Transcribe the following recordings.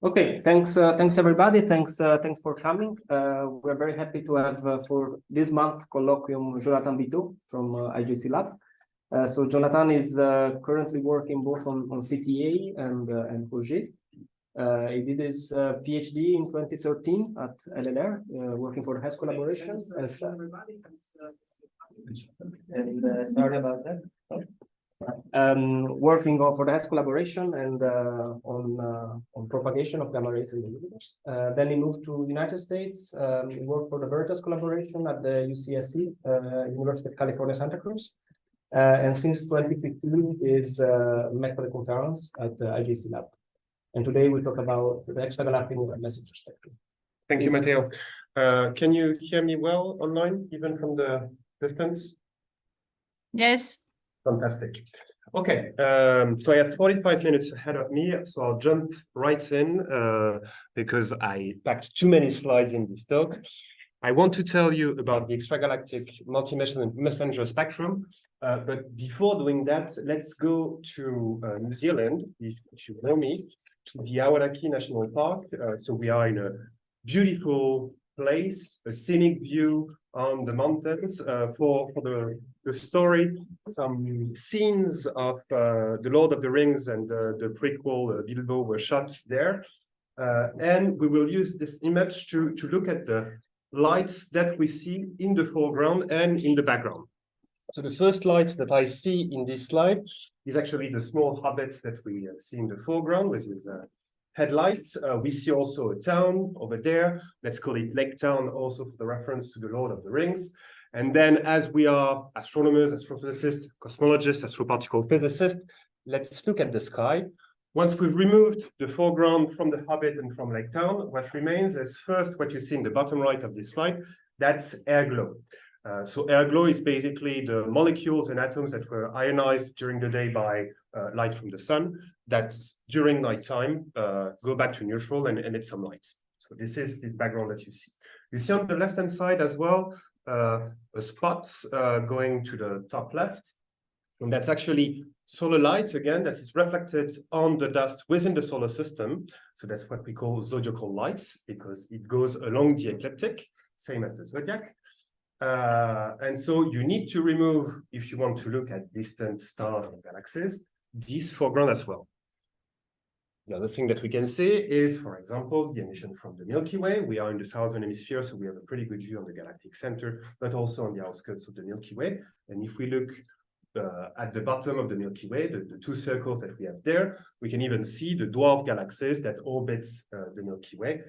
Okay, thanks everybody. Thanks for coming. We're very happy to have for this month colloquium Jonathan Biteau from IGC Lab. So Jonathan is currently working both on CTA and Projet. He did his PhD in 2013 at LLR, working for the HES collaboration. Sorry about that. Working for the HES collaboration and on propagation of gamma rays in the universe. Then he moved to the United States. He worked for the Veritas collaboration at the UCSC, University of California, Santa Cruz. And since 2015 is Metro conference at the IGC Lab. And today we talk about the extragalactic messenger spectrum. Thank you, Matteo. Can you hear me well online, even from the distance? Yes. Fantastic. Okay, so I have 45 minutes ahead of me, so I'll jump right in because I packed too many slides in this talk. I want to tell you about the extragalactic multimessenger spectrum, but before doing that, let's go to New Zealand, if you know me, to the Awanaki National Park. So we are in a beautiful place, a scenic view on the mountains. For the story, some scenes of The Lord of the Rings and the prequel Bilbo were shot there. And we will use this image to look at the lights that we see in the foreground and in the background. So the first light that I see in this slide is actually the small hobbit that we see in the foreground with his headlights. We see also a town over there. Let's call it Lake Town, also for the reference to the Lord of the Rings. And then as we are astronomers, astrophysicists, cosmologists, astroparticle physicists, let's look at the sky. Once we've removed the foreground from the Hobbit and from Lake Town, what remains is first what you see in the bottom right of this slide, that's air glow. So air glow is basically the molecules and atoms that were ionized during the day by light from the sun, that during nighttime go back to neutral and emit some light. So this is this background that you see. You see on the left-hand side as well, a spot going to the top left, and that's actually solar light, again, that is reflected on the dust within the solar system. So that's what we call zodiacal lights, because it goes along the ecliptic, same as the zodiac. And so you need to remove, if you want to look at distant stars and galaxies, this foreground as well. The other thing that we can see is, for example, the emission from the Milky Way. We are in the southern hemisphere, so we have a pretty good view on the galactic center, but also on the outskirts of the Milky Way. And if we look at the bottom of the Milky Way, the two circles that we have there, we can even see the dwarf galaxies that orbit the Milky Way.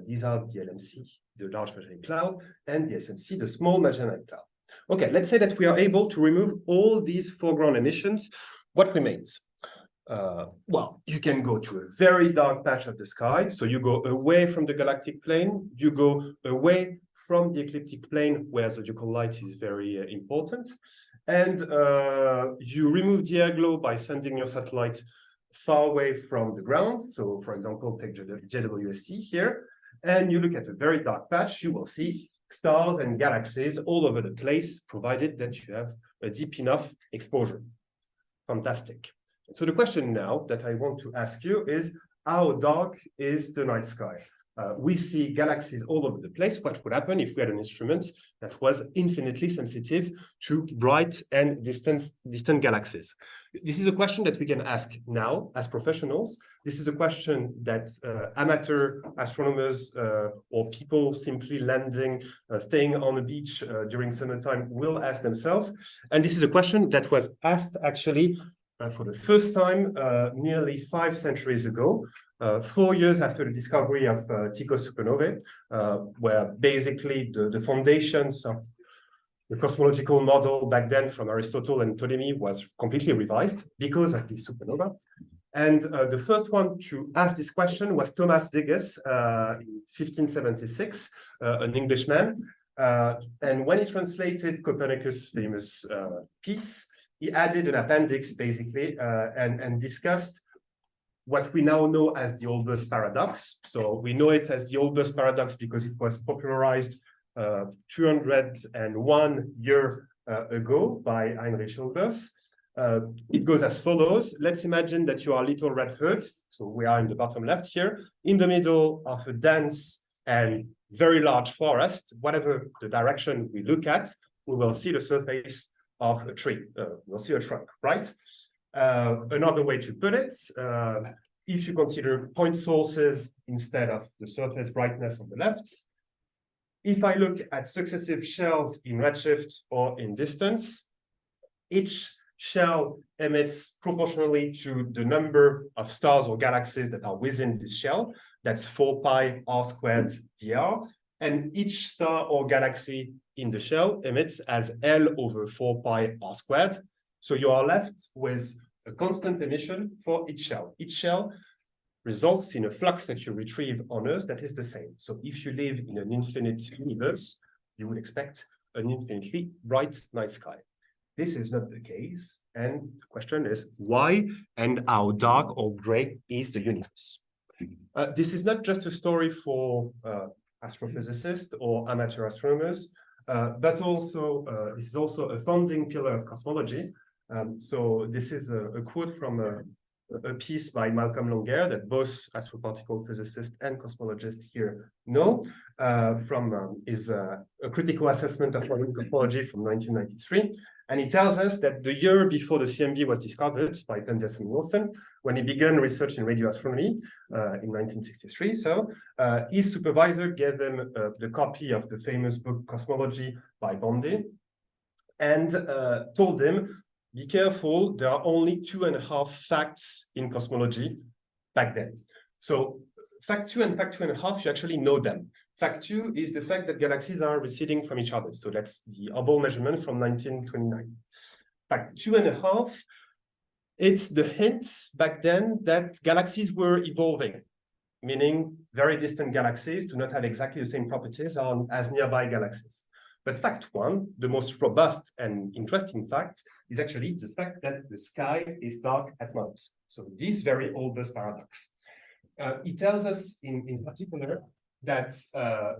These are the LMC, the Large Magellanic Cloud, and the SMC, the Small Magellanic Cloud. Okay, let's say that we are able to remove all these foreground emissions. What remains? Well, you can go to a very dark patch of the sky. So you go away from the galactic plane, you go away from the ecliptic plane where zodiacal light is very important. And you remove the air glow by sending your satellite far away from the ground. So, for example, take JWST here, and you look at a very dark patch, you will see stars and galaxies all over the place, provided that you have a deep enough exposure. Fantastic. So the question now that I want to ask you is, how dark is the night sky? We see galaxies all over the place. What would happen if we had an instrument that was infinitely sensitive to bright and distant galaxies? This is a question that we can ask now as professionals. This is a question that amateur astronomers or people simply landing, staying on the beach during summertime will ask themselves. And this is a question that was asked actually for the first time nearly 5 centuries ago, 4 years after the discovery of Tycho supernovae, where basically the foundations of the cosmological model back then from Aristotle and Ptolemy was completely revised because of this supernova. And the first one to ask this question was Thomas Digges in 1576, an Englishman. And when he translated Copernicus' famous piece, he added an appendix, basically, and discussed what we now know as the Olbers paradox. So we know it as the Olbers paradox because it was popularized 201 years ago by Heinrich Olbers. It goes as follows. Let's imagine that you are a little red hood. So we are in the bottom left here, in the middle of a dense and very large forest. Whatever the direction we look at, we will see the surface of a tree. We'll see a trunk, right? Another way to put it, if you consider point sources instead of the surface brightness on the left, if I look at successive shells in redshift or in distance, each shell emits proportionally to the number of stars or galaxies that are within this shell. That's 4 pi r squared dr. And each star or galaxy in the shell emits as L over 4 pi r squared. So you are left with a constant emission for each shell. Each shell results in a flux that you retrieve on Earth that is the same. So if you live in an infinite universe, you would expect an infinitely bright night sky. This is not the case. And the question is why and how dark or gray is the universe? This is not just a story for astrophysicists or amateur astronomers, but also this is also a founding pillar of cosmology. So this is a quote from a piece by Malcolm Longair that both astroparticle physicists and cosmologists here know from his a critical assessment of modern cosmology from 1993. And he tells us that the year before the CMB was discovered by Penzias and Wilson, when he began research in radio astronomy in 1963, so his supervisor gave him the copy of the famous book Cosmology by Bondi and told him, be careful, there are only 2.5 facts in cosmology back then. So fact 2 and fact 2.5, you actually know them. Fact 2 is the fact that galaxies are receding from each other. So that's the Hubble measurement from 1929. Fact 2.5, it's the hint back then that galaxies were evolving, meaning very distant galaxies do not have exactly the same properties as nearby galaxies. But fact 1, the most robust and interesting fact, is actually the fact that the sky is dark at night. So this very old Bose paradox. It tells us in particular that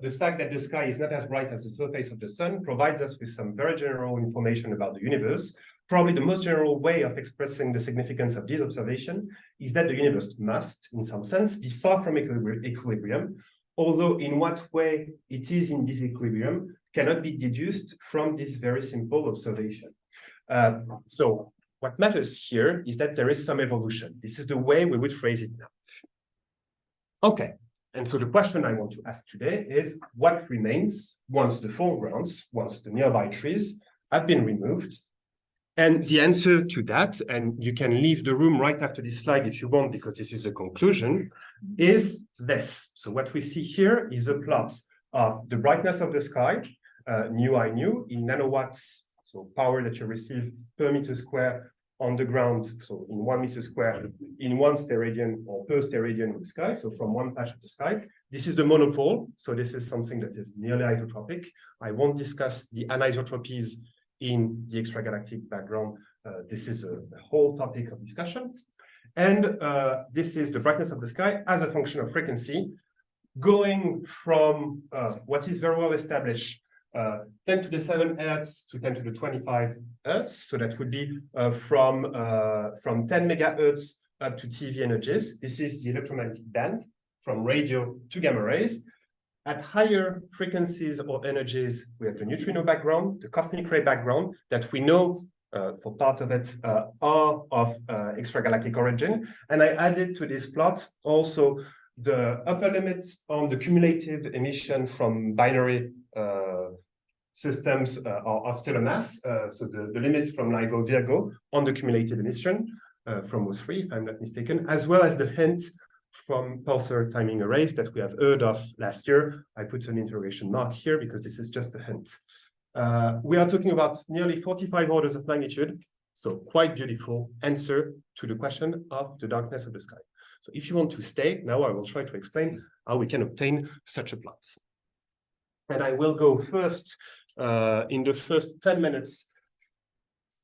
the fact that the sky is not as bright as the surface of the sun provides us with some very general information about the universe. Probably the most general way of expressing the significance of this observation is that the universe must, in some sense, be far from equilibrium, although in what way it is in this equilibrium cannot be deduced from this very simple observation. So what matters here is that there is some evolution. This is the way we would phrase it now. Okay, and so the question I want to ask today is what remains once the foregrounds, once the nearby trees have been removed? And the answer to that, and you can leave the room right after this slide if you want, because this is a conclusion, is this. So what we see here is a plot of the brightness of the sky, nu I nu, in nanowatts, so power that you receive per meter square on the ground, so in 1 meter square, in 1 steradian or per steradian of the sky, so from one patch of the sky. This is the monopole, so this is something that is nearly isotropic. I won't discuss the anisotropies in the extragalactic background. This is a whole topic of discussion. And this is the brightness of the sky as a function of frequency, going from what is very well established, 10 to the 7 hertz to 10 to the 25 hertz. So that would be from 10 megahertz up to TV energies. This is the electromagnetic band from radio to gamma rays. At higher frequencies or energies, we have the neutrino background, the cosmic ray background that we know for part of it are of extragalactic origin. And I added to this plot also the upper limit on the cumulative emission from binary systems of stellar mass. So the limits from LIGO Virgo on the cumulative emission from O3, if I'm not mistaken, as well as the hint from pulsar timing arrays that we have heard of last year. I put an interrogation mark here because this is just a hint. We are talking about nearly 45 orders of magnitude, so quite beautiful answer to the question of the darkness of the sky. So if you want to stay, now I will try to explain how we can obtain such a plot. And I will go first in the first 10 minutes.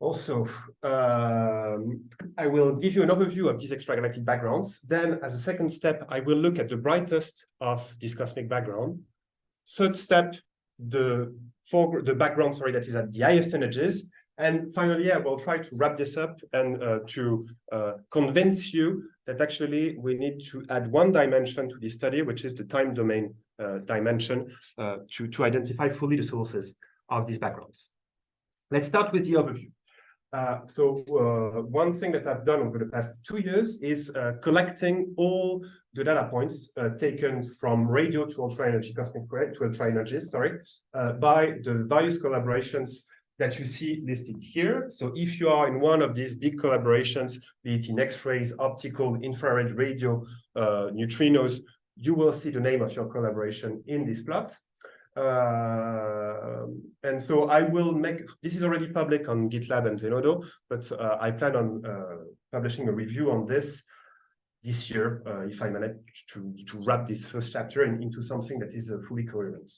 Also, I will give you an overview of these extragalactic backgrounds. Then, as a second step, I will look at the brightest of this cosmic background. Third step, the background, sorry, that is at the highest energies. And finally, I will try to wrap this up and to convince you that actually we need to add one dimension to this study, which is the time domain dimension to identify fully the sources of these backgrounds. Let's start with the overview. One thing that I've done over the past 2 years is collecting all the data points taken from radio to ultra-energy cosmic ray to ultra-energy, by the various collaborations that you see listed here. So if you are in one of these big collaborations, be it in X-rays, optical, infrared, radio, neutrinos, you will see the name of your collaboration in this plot. And so I will make, this is already public on GitLab and Zenodo, but I plan on publishing a review on this year, if I manage to wrap this first chapter into something that is fully coherent.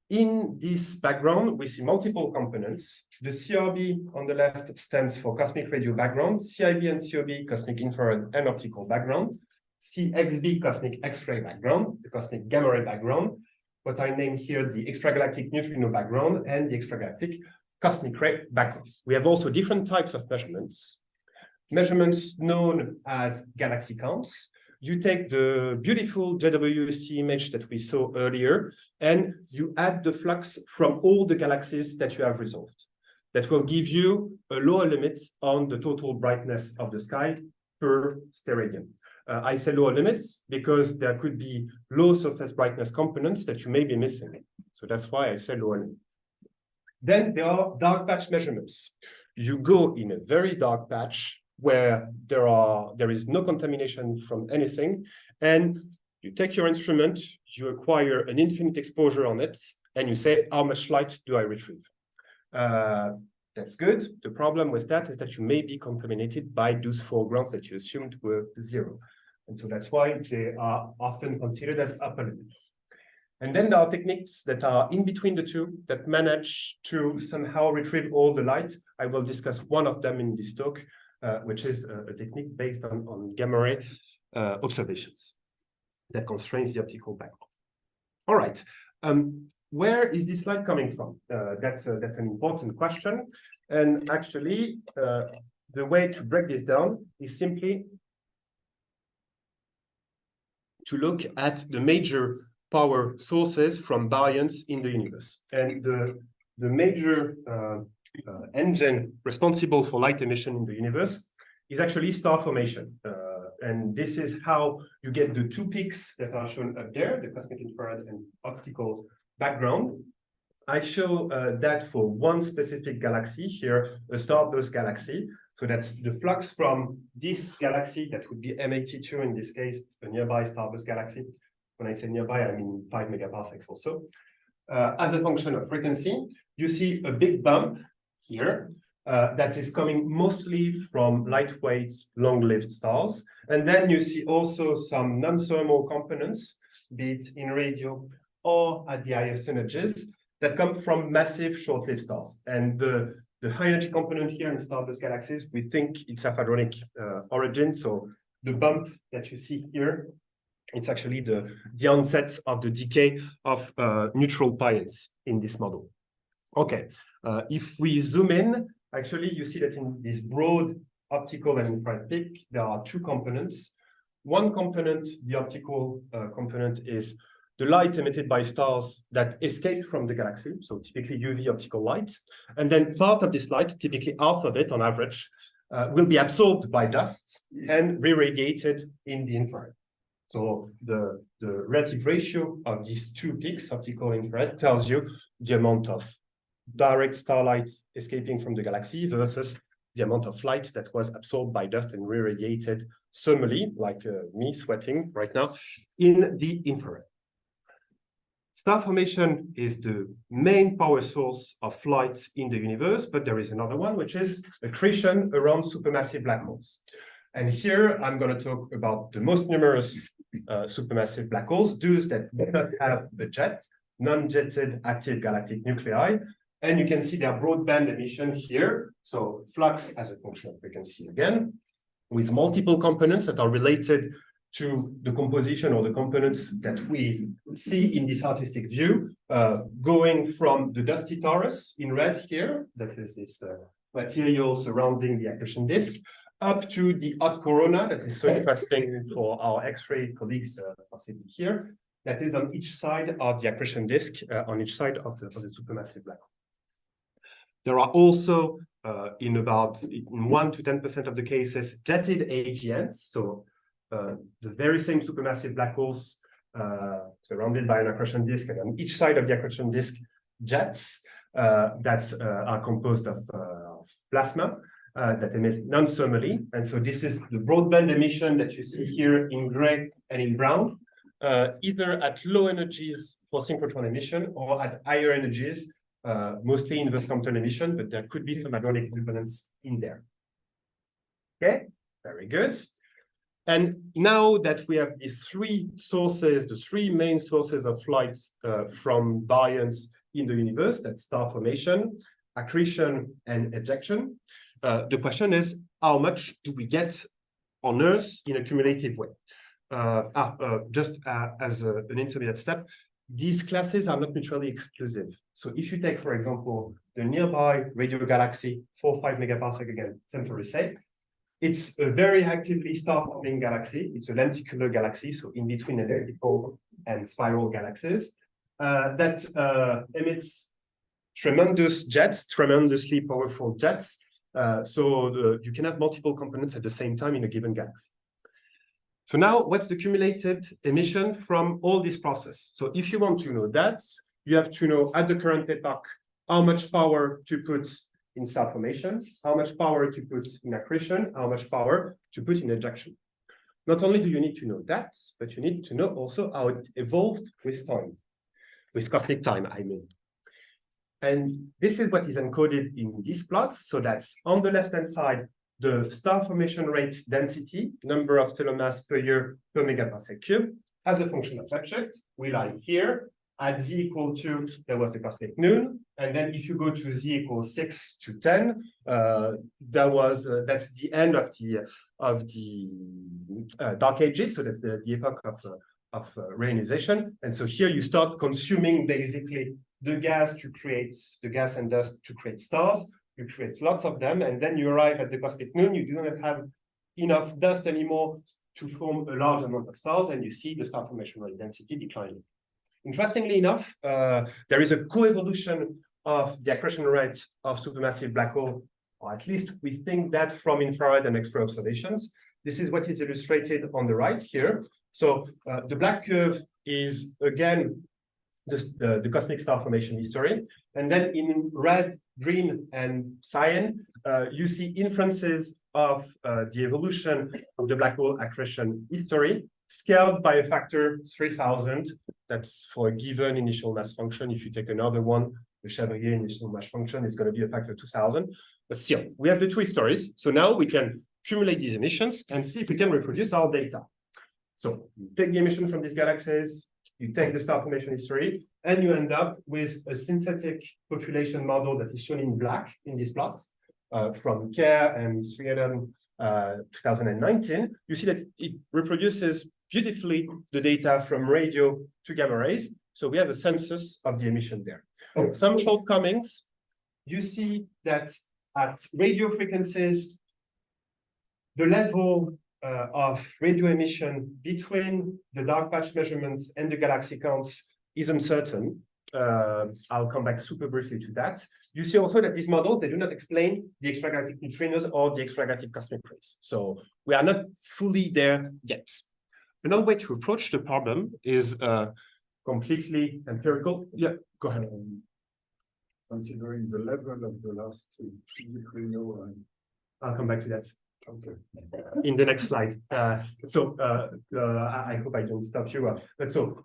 In this background, we see multiple components. The CRB on the left stands for cosmic radio background, CIB and COB, cosmic infrared and optical background, CXB, cosmic X-ray background, the cosmic gamma ray background, what I named here the extragalactic neutrino background and the extragalactic cosmic ray backgrounds. We have also different types of measurements. Measurements known as galaxy counts. You take the beautiful JWST image that we saw earlier, and you add the flux from all the galaxies that you have resolved. That will give you a lower limit on the total brightness of the sky per steradian. I say lower limits because there could be low surface brightness components that you may be missing. So that's why I say lower limit. Then there are dark patch measurements. You go in a very dark patch where there is no contamination from anything, and you take your instrument, you acquire an infinite exposure on it, and you say, how much light do I retrieve? That's good. The problem with that is that you may be contaminated by those foregrounds that you assumed were zero. And so that's why they are often considered as upper limits. And then there are techniques that are in between the two that manage to somehow retrieve all the light. I will discuss one of them in this talk, which is a technique based on gamma ray observations that constrains the optical background. All right. Where is this light coming from? That's an important question. And actually, the way to break this down is simply to look at the major power sources from baryons in the universe. And the major engine responsible for light emission in the universe is actually star formation. And this is how you get the two peaks that are shown up there, the cosmic infrared and optical background. I show that for one specific galaxy here, a starburst galaxy. So that's the flux from this galaxy, that would be M82 in this case, a nearby starburst galaxy. When I say nearby, I mean 5 megaparsecs or so. As a function of frequency, you see a big bump here that is coming mostly from lightweight, long-lived stars. And then you see also some non-thermal components, be it in radio or at the highest energies, that come from massive short-lived stars. And the high energy component here in starburst galaxies, we think it's of hadronic origin. So the bump that you see here, it's actually the onset of the decay of neutral pions in this model. Okay, if we zoom in, actually you see that in this broad optical and infrared peak, there are two components. One component, the optical component, is the light emitted by stars that escape from the galaxy, so typically UV optical light. And then part of this light, typically half of it on average, will be absorbed by dust and re-radiated in the infrared. So the relative ratio of these two peaks, optical and infrared, tells you the amount of direct starlight escaping from the galaxy versus the amount of light that was absorbed by dust and re-radiated thermally, like me sweating right now, in the infrared. Star formation is the main power source of light in the universe, but there is another one, which is accretion around supermassive black holes. And here I'm going to talk about the most numerous supermassive black holes, those that do not have a jet, non-jetted active galactic nuclei. And you can see their broadband emission here. So flux as a function of frequency again, with multiple components that are related to the composition or the components that we see in this artistic view, going from the dusty torus in red here, that is this material surrounding the accretion disk, up to the hot corona that is so interesting for our X-ray colleagues possibly here, that is on each side of the accretion disk, on each side of the supermassive black hole. There are also, in 1 to 10% of the cases, jetted AGNs, so the very same supermassive black holes surrounded by an accretion disk, and on each side of the accretion disk, jets that are composed of plasma that emits non-thermally. And so this is the broadband emission that you see here in gray and in brown, either at low energies for synchrotron emission or at higher energies, mostly inverse Compton emission, but there could be some hadronic components in there. Okay, very good. And now that we have these three sources, the three main sources of light from baryons in the universe, that's star formation, accretion, and ejection, the question is, how much do we get on Earth in a cumulative way? Just as an intermediate step, these classes are not mutually exclusive. So if you take, for example, the nearby radio galaxy, 4 or 5 megaparsec again, Centaurus A, it's a very actively star-forming galaxy. It's a lenticular galaxy, so in between elliptical and spiral galaxies, that emits tremendous jets, tremendously powerful jets. So you can have multiple components at the same time in a given galaxy. So now, what's the cumulated emission from all this process? So if you want to know that, you have to know at the current epoch how much power to put in star formation, how much power to put in accretion, how much power to put in ejection. Not only do you need to know that, but you need to know also how it evolved with time, with cosmic time, I mean. And this is what is encoded in these plots. So that's on the left-hand side, the star formation rate density, number of stellar mass per year per megaparsec cube, as a function of redshift. We lie here. At z equal 2, there was the cosmic noon. And then if you go to z equals 6 to 10, that's the end of the dark ages. So that's the epoch of reionization. And so here you start consuming basically the gas and dust to create stars. You create lots of them, and then you arrive at the cosmic noon. You do not have enough dust anymore to form a large amount of stars, and you see the star formation rate density declining. Interestingly enough, there is a co-evolution of the accretion rate of supermassive black hole, or at least we think that from infrared and X-ray observations. This is what is illustrated on the right here. So the black curve is, again, the cosmic star formation history. And then in red, green, and cyan, you see inferences of the evolution of the black hole accretion history, scaled by a factor 3000. That's for a given initial mass function. If you take another one, the Chevalier initial mass function is going to be a factor 2000. But still, we have the two histories. So now we can accumulate these emissions and see if we can reproduce our data. So you take the emission from these galaxies, you take the star formation history, and you end up with a synthetic population model that is shown in black in this plot from Kerr and Sweden 2019. You see that it reproduces beautifully the data from radio to gamma rays. So we have a census of the emission there. Some shortcomings. You see that at radio frequencies, the level of radio emission between the dark patch measurements and the galaxy counts is uncertain. I'll come back super briefly to that. You see also that these models, they do not explain the extragalactic neutrinos or the extragalactic cosmic rays. So we are not fully there yet. Another way to approach the problem is completely empirical. Yeah, go ahead. Considering the level of the last two, neutrino, I'll come back to that. okay. In the next slide. I hope I don't stop you. But so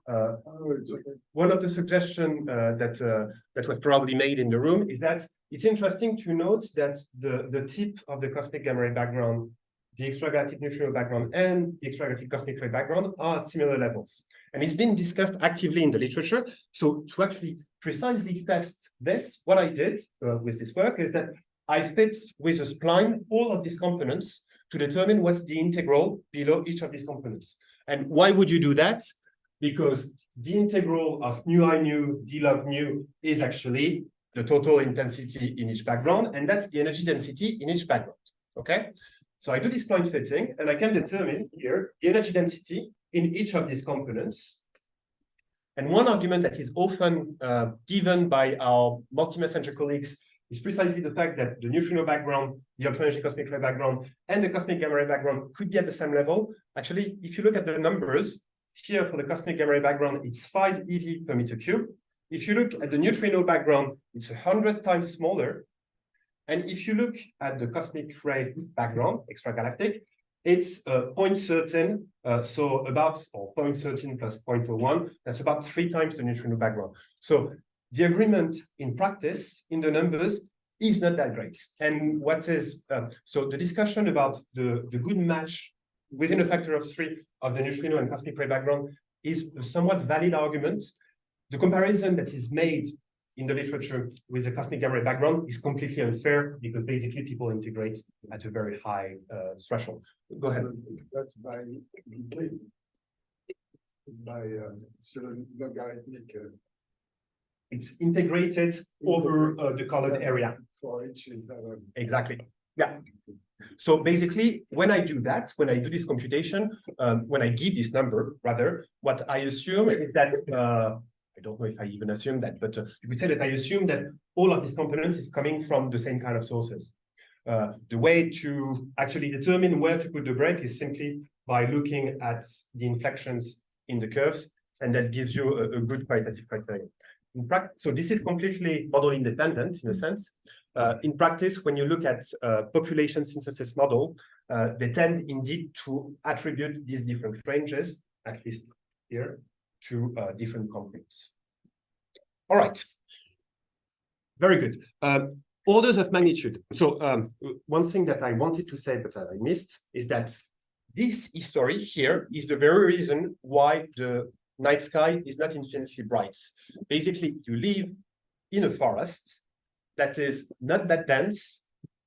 one of the suggestions that was probably made in the room is that it's interesting to note that the tip of the cosmic gamma ray background, the extragalactic neutrino background, and the extragalactic cosmic ray background are at similar levels. And it's been discussed actively in the literature. So to actually precisely test this, what I did with this work is that I fit with a spline all of these components to determine what's the integral below each of these components. And why would you do that? Because the integral of nu I nu d log nu is actually the total intensity in each background, and that's the energy density in each background, okay? So I do this point fitting, and I can determine here the energy density in each of these components. And one argument that is often given by our multi-messenger colleagues is precisely the fact that the neutrino background, the ultra-energy cosmic ray background, and the cosmic gamma ray background could be at the same level. Actually, if you look at the numbers, here for the cosmic gamma ray background, it's 5 eV per meter cube. If you look at the neutrino background, it's 100 times smaller. And if you look at the cosmic ray background, extragalactic, it's 0.13, so about, or 0.13 plus 0.01, that's about 3 times the neutrino background. So the agreement in practice, in the numbers, is not that great. And what is, so the discussion about the good match within a factor of 3 of the neutrino and cosmic ray background is a somewhat valid argument. The comparison that is made in the literature with the cosmic gamma ray background is completely unfair because basically people integrate at a very high threshold. Go ahead. That's by logarithmic. It's integrated over the colored area. For each. Exactly. Yeah. So basically, when I do that, when I do this computation, when I give this number, rather, what I assume is that I don't know if I even assume that, but you could say that I assume that all of this component is coming from the same kind of sources. The way to actually determine where to put the brake is simply by looking at the inflections in the curves, and that gives you a good qualitative criteria. In practice, so this is completely model independent in a sense. In practice, when you look at population synthesis model, they tend indeed to attribute these different ranges, at least here, to different components. All right. Very good. Orders of magnitude. So one thing that I wanted to say, but I missed, is that this history here is the very reason why the night sky is not infinitely bright. Basically, you live in a forest that is not that dense,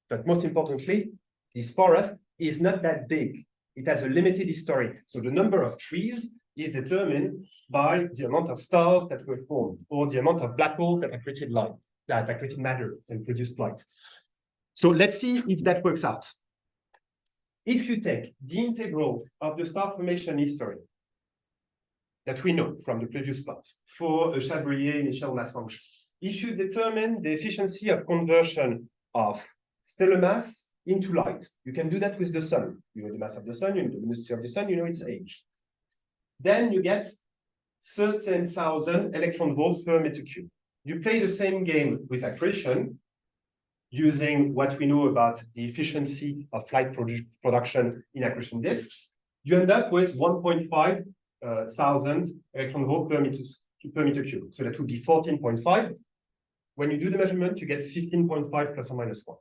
but most importantly, this forest is not that big. It has a limited history. So the number of trees is determined by the amount of stars that were formed, or the amount of black holes that accreted light, that accreted matter and produced light. So let's see if that works out. If you take the integral of the star formation history that we know from the previous plots for a Chabrier initial mass function, if you determine the efficiency of conversion of stellar mass into light, you can do that with the sun. You know the mass of the sun, you know the luminosity of the sun, you know its age. Then you get 13,000 electron volts per meter cube. You play the same game with accretion using what we know about the efficiency of light production in accretion disks. You end up with 1.5 thousand electron volts per meter cube. So that would be 14.5. When you do the measurement, you get 15.5 plus or minus 1.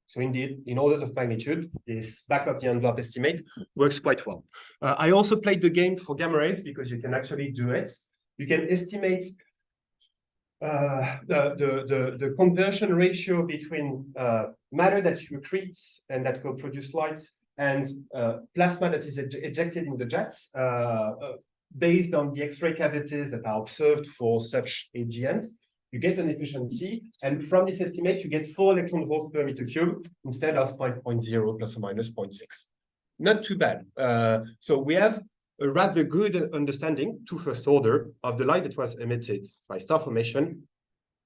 So indeed, in orders of magnitude, this back of the envelope estimate works quite well. I also played the game for gamma rays because you can actually do it. You can estimate the conversion ratio between matter that you accrete and that will produce light and plasma that is ejected in the jets based on the X-ray cavities that are observed for such AGNs. You get an efficiency, and from this estimate, you get 4 electron volts per meter cube instead of 5.0 plus or minus 0.6. Not too bad. So we have a rather good understanding to first order of the light that was emitted by star formation,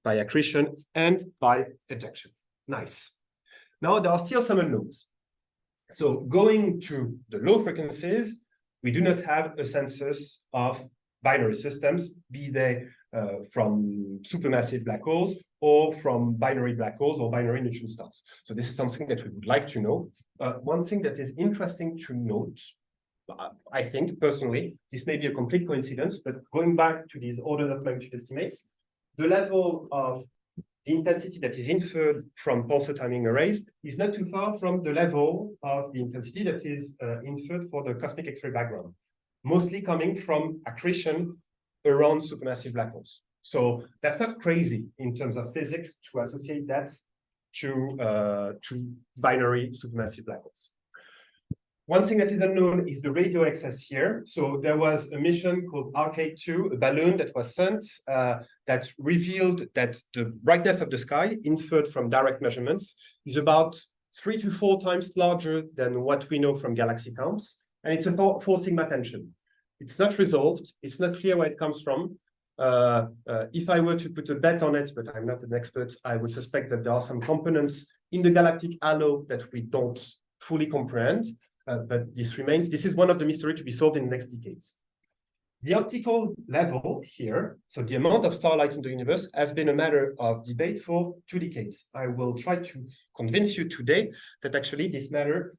by accretion, and by ejection. Nice. Now there are still some unknowns. So going to the low frequencies, we do not have a census of binary systems, be they from supermassive black holes or from binary black holes or binary neutron stars. So this is something that we would like to know. One thing that is interesting to note, I think personally, this may be a complete coincidence, but going back to these orders of magnitude estimates, the level of the intensity that is inferred from pulsar timing arrays is not too far from the level of the intensity that is inferred for the cosmic X-ray background, mostly coming from accretion around supermassive black holes. So that's not crazy in terms of physics to associate that to binary supermassive black holes. One thing that is unknown is the radio excess here. So there was a mission called Arcade-2, a balloon that was sent that revealed that the brightness of the sky, inferred from direct measurements, is about 3 to 4 times larger than what we know from galaxy counts. And it's a 4 sigma tension. It's not resolved. It's not clear where it comes from. If I were to put a bet on it, but I'm not an expert, I would suspect that there are some components in the galactic halo that we don't fully comprehend. But this remains, this is one of the mysteries to be solved in the next decades. The optical level here, so the amount of starlight in the universe, has been a matter of debate for 2 decades. I will try to convince you today that actually this matter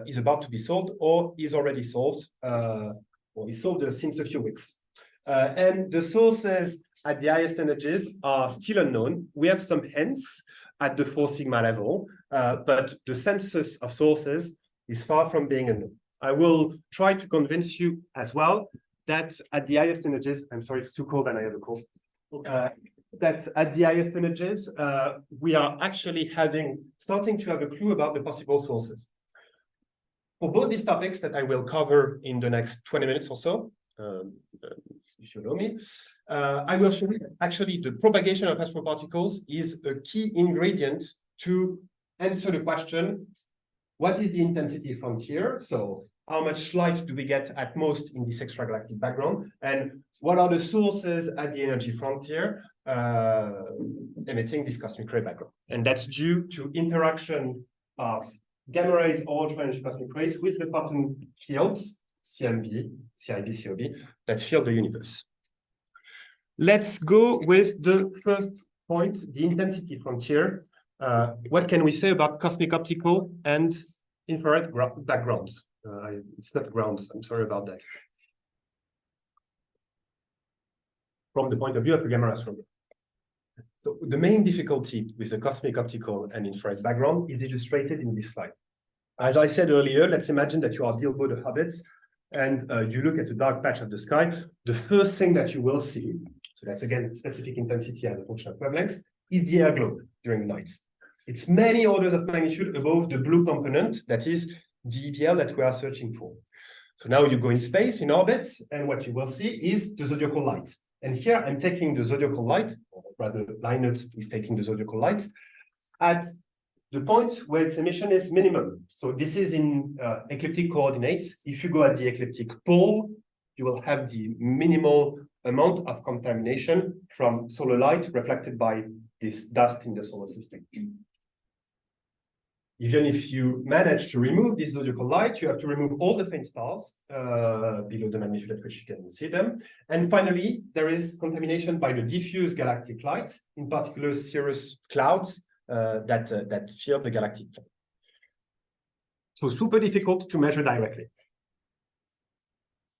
is about to be solved or is already solved, or is solved since a few weeks. And the sources at the highest energies are still unknown. We have some hints at the 4 sigma level, but the census of sources is far from being unknown. I will try to convince you as well that at the highest energies, I'm sorry, it's too cold and I have a cold. That at the highest energies, we are actually starting to have a clue about the possible sources. For both these topics that I will cover in the next 20 minutes or so, if you know me, I will show you actually the propagation of astroparticles is a key ingredient to answer the question, what is the intensity frontier? So how much light do we get at most in this extragalactic background? And what are the sources at the energy frontier emitting this cosmic ray background? And that's due to interaction of gamma rays or ultra-energy cosmic rays with the photon fields, CMB, CIB, COB, that fill the universe. Let's go with the first point, the intensity frontier. What can we say about cosmic optical and infrared backgrounds? It's not grounds, I'm sorry about that. From the point of view of a gamma astronomer. So the main difficulty with the cosmic optical and infrared background is illustrated in this slide. As I said earlier, let's imagine that you are Bilbo the Hobbit and you look at a dark patch of the sky. The first thing that you will see, so that's again specific intensity as a function of wavelengths, is the air globe during the night. It's many orders of magnitude above the blue component, that is the EBL that we are searching for. So now you go in space, in orbit, and what you will see is the zodiacal light. And here I'm taking the zodiacal light, or rather Linus is taking the zodiacal light, at the point where its emission is minimum. So this is in ecliptic coordinates. If you go at the ecliptic pole, you will have the minimal amount of contamination from solar light reflected by this dust in the solar system. Even if you manage to remove this zodiacal light, you have to remove all the faint stars below the magnitude at which you can see them. And finally, there is contamination by the diffuse galactic light, in particular cirrus clouds that fill the galactic plane. So super difficult to measure directly.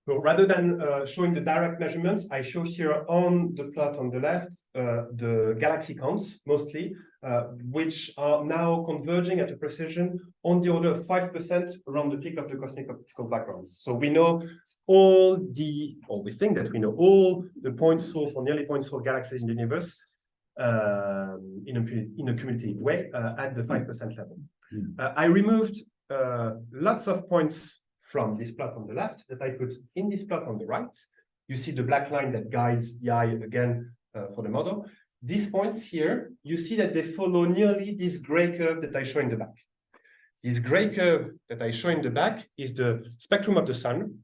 So rather than showing the direct measurements, I show here on the plot on the left the galaxy counts mostly, which are now converging at a precision on the order of 5% around the peak of the cosmic optical background. So we know all the, or we think that we know all the point source or nearly point source galaxies in the universe in a cumulative way at the 5% level. I removed lots of points from this plot on the left that I put in this plot on the right. You see the black line that guides the eye again for the model. These points here, you see that they follow nearly this gray curve that I show in the back. This gray curve that I show in the back is the spectrum of the sun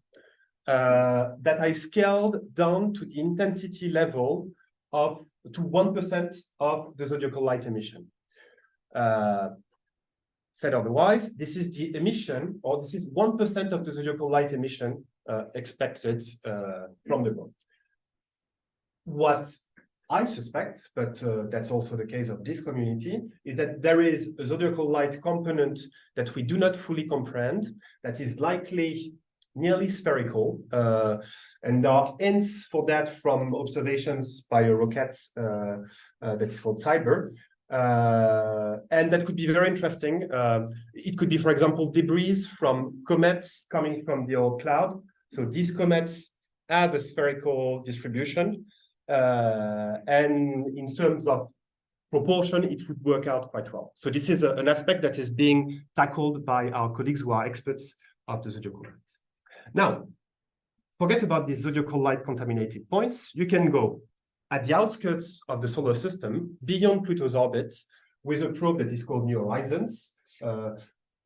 that I scaled down to the intensity level of to 1% of the zodiacal light emission. Said otherwise, this is the emission, or this is 1% of the zodiacal light emission expected from the moon. What I suspect, but that's also the case of this community, is that there is a zodiacal light component that we do not fully comprehend, that is likely nearly spherical, and there are hints for that from observations by a rocket that's called Cyber. And that could be very interesting. It could be, for example, debris from comets coming from the old cloud. So these comets have a spherical distribution. And in terms of proportion, it would work out quite well. So this is an aspect that is being tackled by our colleagues who are experts of the zodiacal light. Now, forget about these zodiacal light contaminated points. You can go at the outskirts of the solar system, beyond Pluto's orbit, with a probe that is called New Horizons.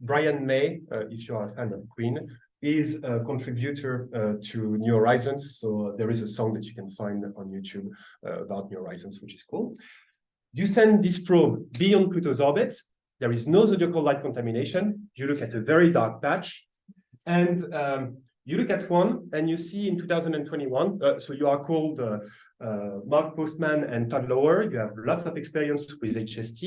Brian May, if you are a fan of Queen, is a contributor to New Horizons. So there is a song that you can find on YouTube about New Horizons, which is cool. You send this probe beyond Pluto's orbit. There is no zodiacal light contamination. You look at a very dark patch, and you look at one, and you see in 2021. So you are called Mark Postman and Todd Lower. You have lots of experience with HST.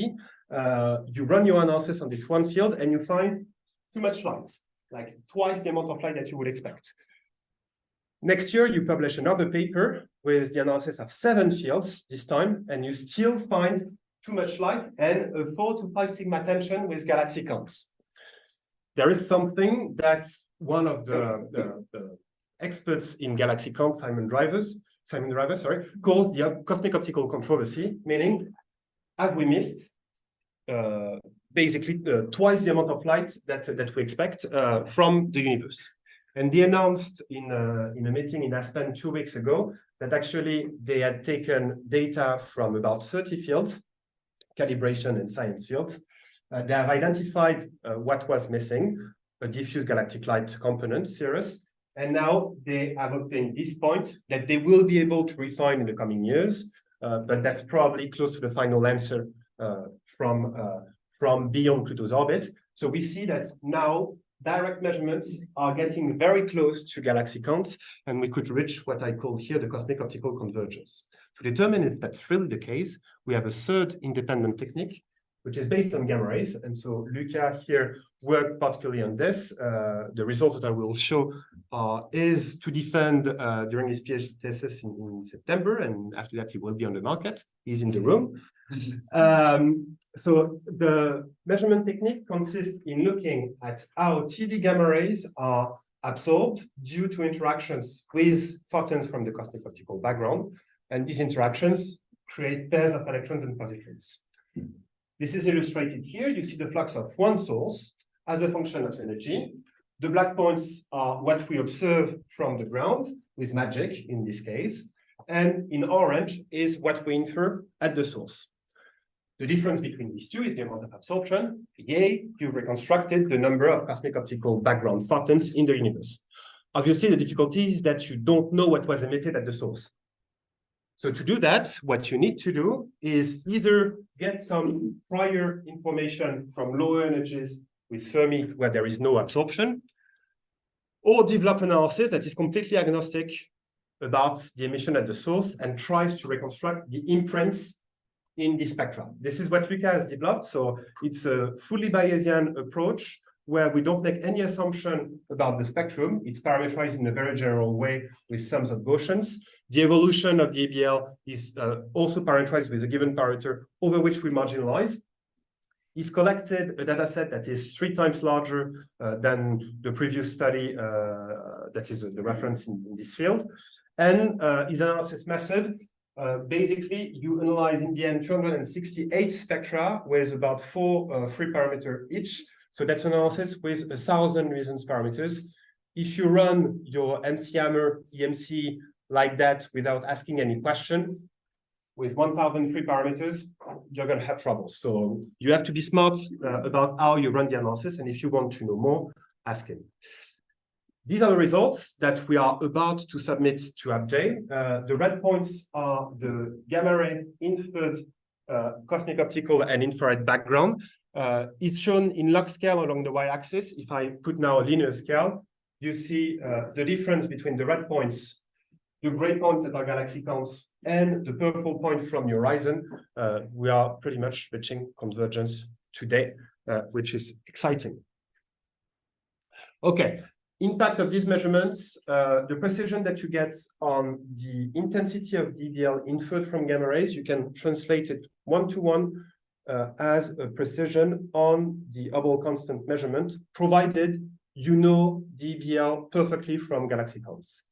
You run your analysis on this one field, and you find too much light, like twice the amount of light that you would expect. Next year, you publish another paper with the analysis of 7 fields this time, and you still find too much light and a 4 to 5 sigma tension with galaxy counts. There is something that one of the experts in galaxy count, Simon Driver, calls the cosmic optical controversy, meaning, have we missed basically twice the amount of light that we expect from the universe? And they announced in a meeting in Aspen 2 weeks ago that actually they had taken data from about 30 fields, calibration and science fields. They have identified what was missing, a diffuse galactic light component, Cirrus, and now they have obtained this point that they will be able to refine in the coming years, but that's probably close to the final answer from beyond Pluto's orbit. So we see that now direct measurements are getting very close to galaxy counts, and we could reach what I call here the cosmic optical convergence. To determine if that's really the case, we have a third independent technique, which is based on gamma rays. And so Luca here worked particularly on this. The results that I will show is to defend during his PhD thesis in September, and after that he will be on the market. He's in the room. So the measurement technique consists in looking at how TD gamma rays are absorbed due to interactions with photons from the cosmic optical background. And these interactions create pairs of electrons and positrons. This is illustrated here. You see the flux of one source as a function of energy. The black points are what we observe from the ground with magic in this case. And in orange is what we infer at the source. The difference between these two is the amount of absorption. Yay, you've reconstructed the number of cosmic optical background photons in the universe. Obviously, the difficulty is that you don't know what was emitted at the source. So to do that, what you need to do is either get some prior information from lower energies with Fermi where there is no absorption, or develop analysis that is completely agnostic about the emission at the source and tries to reconstruct the imprints in the spectrum. This is what Luca has developed. So it's a fully Bayesian approach where we don't make any assumption about the spectrum. It's parameterized in a very general way with sums of Gaussians. The evolution of the ABL is also parameterized with a given parameter over which we marginalize. He's collected a data set that is 3 times larger than the previous study that is the reference in this field. And his analysis method, basically, you analyze in the end 268 spectra with about 4 free parameters each. So that's analysis with 1,000 reasons parameters. If you run your MC-Hammer EMC like that without asking any question, with 1,000 free parameters, you're going to have trouble. So you have to be smart about how you run the analysis. And if you want to know more, ask him. These are the results that we are about to submit to Abjay. The red points are the gamma ray inferred cosmic optical and infrared background. It's shown in log scale along the y-axis. If I put now a linear scale, you see the difference between the red points, the gray points that are galaxy counts, and the purple point from the horizon. We are pretty much reaching convergence today, which is exciting. Okay, impact of these measurements, the precision that you get on the intensity of DBL inferred from gamma rays, you can translate it one-to-one as a precision on the Hubble constant measurement, provided you know DBL perfectly from galaxy counts.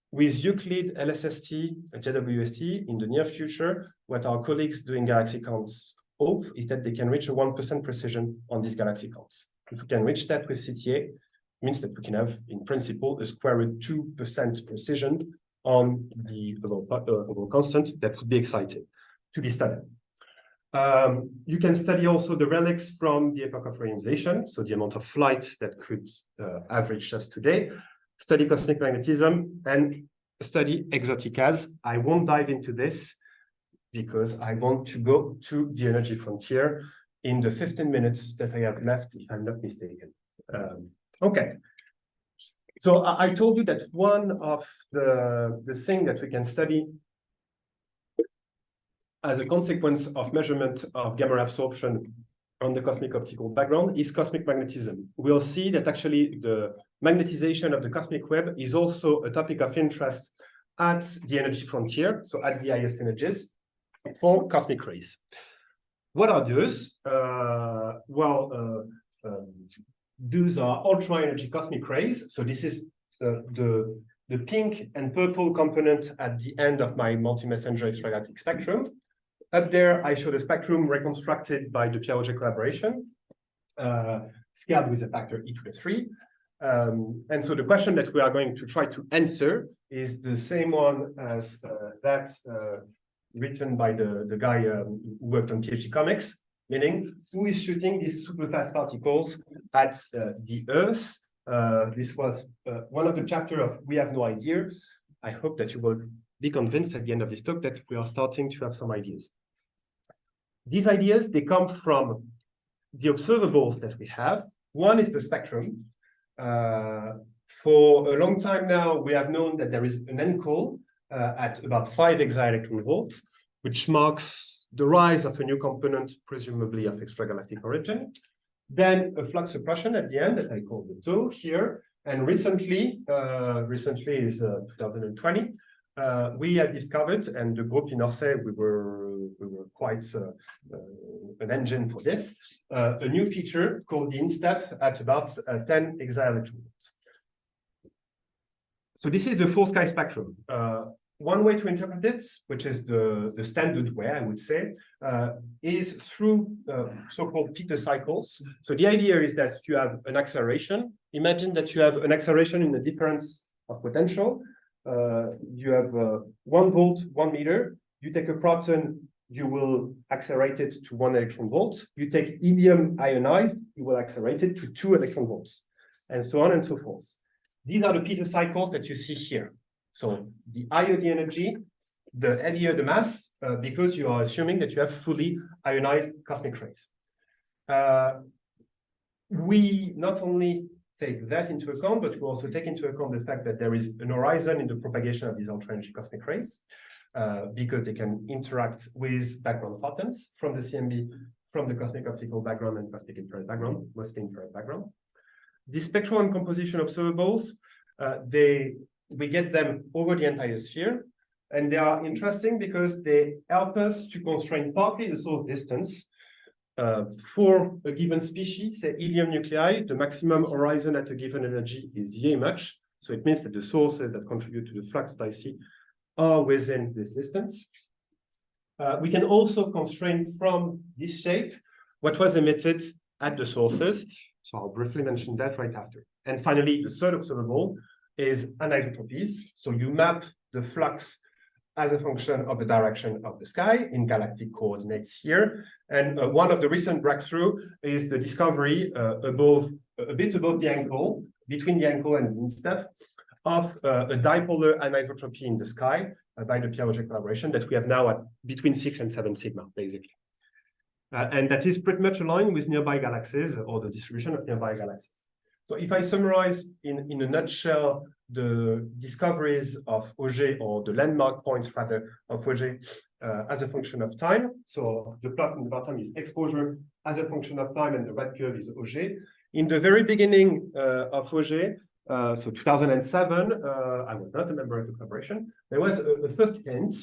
With Euclid, LSST, and JWST in the near future, what our colleagues doing galaxy counts hope is that they can reach a 1% precision on these galaxy counts. If we can reach that with CTA, means that we can have, in principle, a square root 2% precision on the overall constant that would be excited to be studied. You can study also the relics from the epoch of ionization, so the amount of light that could average just today, study cosmic magnetism, and study exoticas. I won't dive into this because I want to go to the energy frontier in the 15 minutes that I have left, if I'm not mistaken. Okay. So I told you that one of the thing that we can study as a consequence of measurement of gamma ray absorption on the cosmic optical background is cosmic magnetism. We'll see that actually the magnetization of the cosmic web is also a topic of interest at the energy frontier, so at the highest energies for cosmic rays. What are those? Those are ultra energy cosmic rays. So this is the pink and purple component at the end of my multi-messenger extragalactic spectrum. Up there, I showed a spectrum reconstructed by the Pierre Auger collaboration, scaled with a factor e to the 3. And so the question that we are going to try to answer is the same one as that written by the guy who worked on PhD comics, meaning who is shooting these super fast particles at the Earth. This was one of the chapters of We Have No Idea. I hope that you will be convinced at the end of this talk that we are starting to have some ideas. These ideas, they come from the observables that we have. One is the spectrum. For a long time now, we have known that there is an encode at about 5 exaelectron volts, which marks the rise of a new component, presumably of extragalactic origin. Then a flux suppression at the end that I call Biteau here. And recently is 2020, we had discovered, and the group in Orsay, we were quite an engine for this, a new feature called the instep at about 10 exaelectron volts. So this is the full sky spectrum. One way to interpret this, which is the standard way, I would say, is through so-called Peter cycles. So the idea is that you have an acceleration. Imagine that you have an acceleration in the difference of potential. You have 1 volt, 1 meter. You take a proton, you will accelerate it to 1 electron volt. You take helium ionized, you will accelerate it to 2 electron volts, and so on and so forth. These are the Peter cycles that you see here. So the higher the energy, the heavier the mass, because you are assuming that you have fully ionized cosmic rays. We not only take that into account, but we also take into account the fact that there is an horizon in the propagation of these ultra-energy cosmic rays, because they can interact with background photons from the CMB, from the cosmic optical background and cosmic infrared background, mostly infrared background. The spectral and composition observables, we get them over the entire sphere, and they are interesting because they help us to constrain partly the source distance. For a given species, say helium nuclei, the maximum horizon at a given energy is yay much. So it means that the sources that contribute to the flux by C are within this distance. We can also constrain from this shape what was emitted at the sources. So I'll briefly mention that right after. And finally, the third observable is anisotropies. So you map the flux as a function of the direction of the sky in galactic coordinates here. And one of the recent breakthroughs is the discovery a bit above the ankle, between the ankle and the instep, of a dipolar anisotropy in the sky by the Pierre Auger collaboration that we have now at between 6 and 7 sigma, basically. And that is pretty much aligned with nearby galaxies or the distribution of nearby galaxies. So if I summarize in a nutshell the discoveries of Auger, or the landmark points rather of Auger as a function of time. So the plot in the bottom is exposure as a function of time, and the red curve is Auger. In the very beginning of Auger, so 2007, I was not a member of the collaboration, there was a first hint,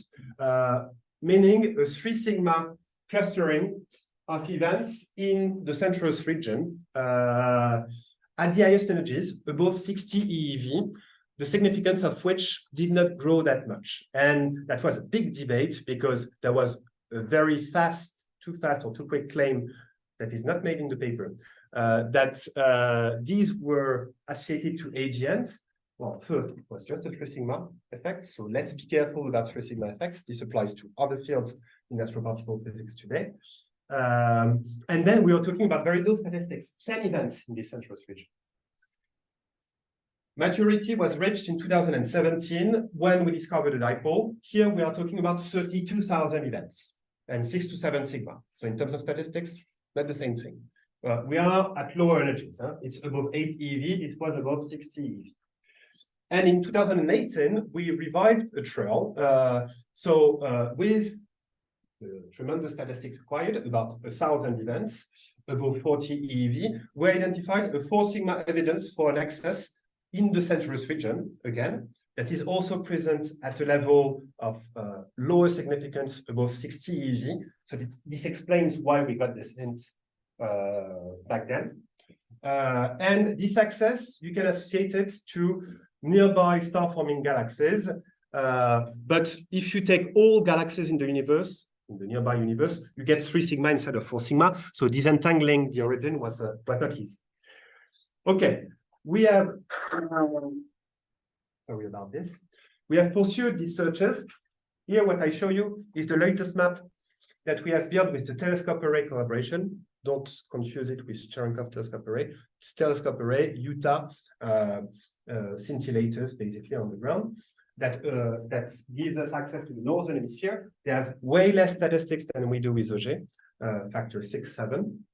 meaning a 3 sigma clustering of events in the central Earth region at the highest energies, above 60 EeV, the significance of which did not grow that much. And that was a big debate because there was a very fast, too fast or too quick claim that is not made in the paper that these were associated to AGNs. Well, first, it was just a 3 sigma effect. So let's be careful about 3 sigma effects. This applies to other fields in astroparticle physics today. And then we are talking about very low statistics, 10 events in this central region. Maturity was reached in 2017 when we discovered a dipole. Here we are talking about 32,000 events and 6 to 7 sigma. So in terms of statistics, not the same thing. We are at lower energies. It's above 8 eV. It was above 60 eV. And in 2018, we revived a trail. With the tremendous statistics required, about 1,000 events, above 40 eV, we identified a 4 sigma evidence for an excess in the Census region, again, that is also present at a level of lower significance above 60 eV. So this explains why we got this hint back then. And this access, you can associate it to nearby star-forming galaxies. But if you take all galaxies in the universe, in the nearby universe, you get 3 sigma instead of 4 sigma. So disentangling the origin was not easy. Okay, we have, sorry about this. We have pursued these searches. Here, what I show you is the latest map that we have built with the telescope array collaboration. Don't confuse it with Cherenkov telescope array. It's telescope array, Utah, scintillators basically on the ground that gives us access to the northern hemisphere. They have way less statistics than we do with OG, factor 6, 7.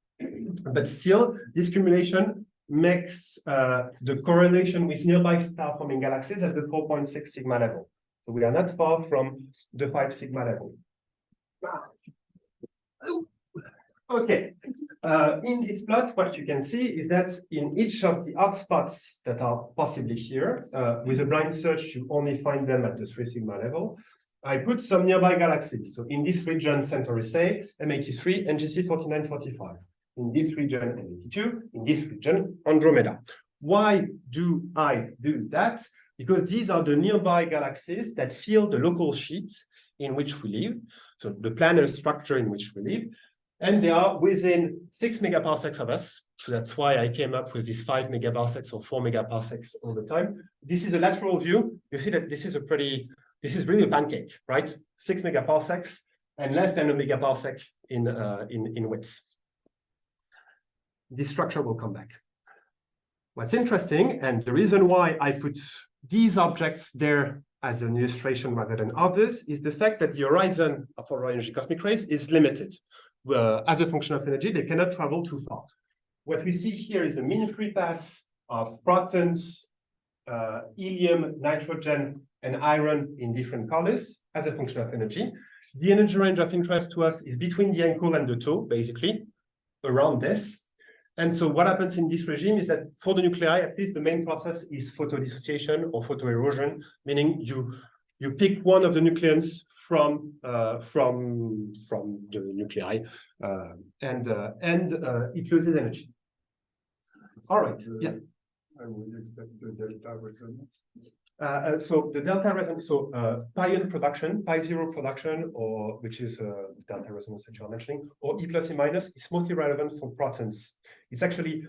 But still, this cumulation makes the correlation with nearby star-forming galaxies at the 4.6 sigma level. So we are not far from the 5 sigma level. Okay, in this plot, what you can see is that in each of the hotspots that are possibly here, with a blind search, you only find them at the 3 sigma level. I put some nearby galaxies. So in this region, Centaurus A, M83, NGC 4945. In this region, M82. In this region, Andromeda. Why do I do that? Because these are the nearby galaxies that fill the local sheet in which we live, so the planar structure in which we live. And they are within 6 megaparsecs of us. So that's why I came up with these 5 megaparsecs or 4 megaparsecs all the time. This is a lateral view. You see that this is really a pancake, right? 6 megaparsecs and less than a megaparsec in width. This structure will come back. What's interesting, and the reason why I put these objects there as an illustration rather than others, is the fact that the horizon of our energy cosmic rays is limited. As a function of energy, they cannot travel too far. What we see here is the mean free pass of protons, helium, nitrogen, and iron in different colors as a function of energy. The energy range of interest to us is between the ankle and the toe, basically, around this. And so what happens in this regime is that for the nuclei, at least the main process is photodissociation or photoerosion, meaning you pick one of the nucleons from the nuclei, and it loses energy. All right. Yeah. I would expect the delta resonance. So the delta resonance, so pi-n production, pi-0 production, or which is delta resonance that you are mentioning, or E plus E minus, is mostly relevant for protons. It's actually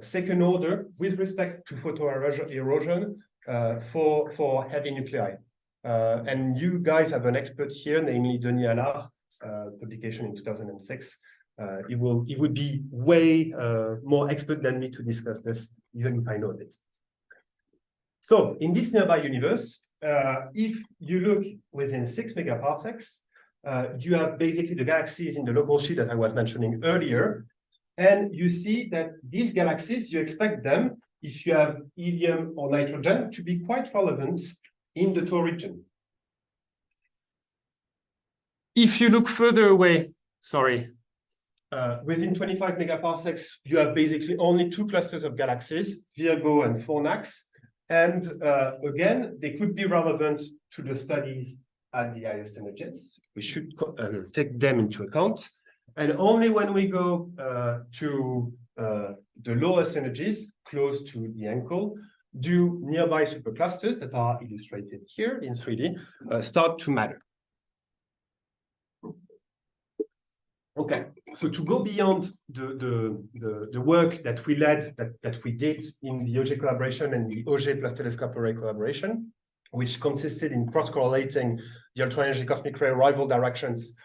second order with respect to photoerosion for heavy nuclei. And you guys have an expert here, namely Denis Allard, publication in 2006. He would be way more expert than me to discuss this, even if I know it. So in this nearby universe, if you look within 6 megaparsecs, you have basically the galaxies in the local sheet that I was mentioning earlier. And you see that these galaxies, you expect them, if you have helium or nitrogen, to be quite relevant in the TOR region. If you look further away, within 25 megaparsecs, you have basically only 2 clusters of galaxies, Virgo and Fornax. And again, they could be relevant to the studies at the highest energies. We should take them into account. And only when we go to the lowest energies, close to the ankle, do nearby superclusters that are illustrated here in 3D start to matter. Okay, so to go beyond the work that we led, that we did in the OJ collaboration and the OJ plus telescope array collaboration, which consisted in cross-correlating the ultra-energy cosmic ray arrival directions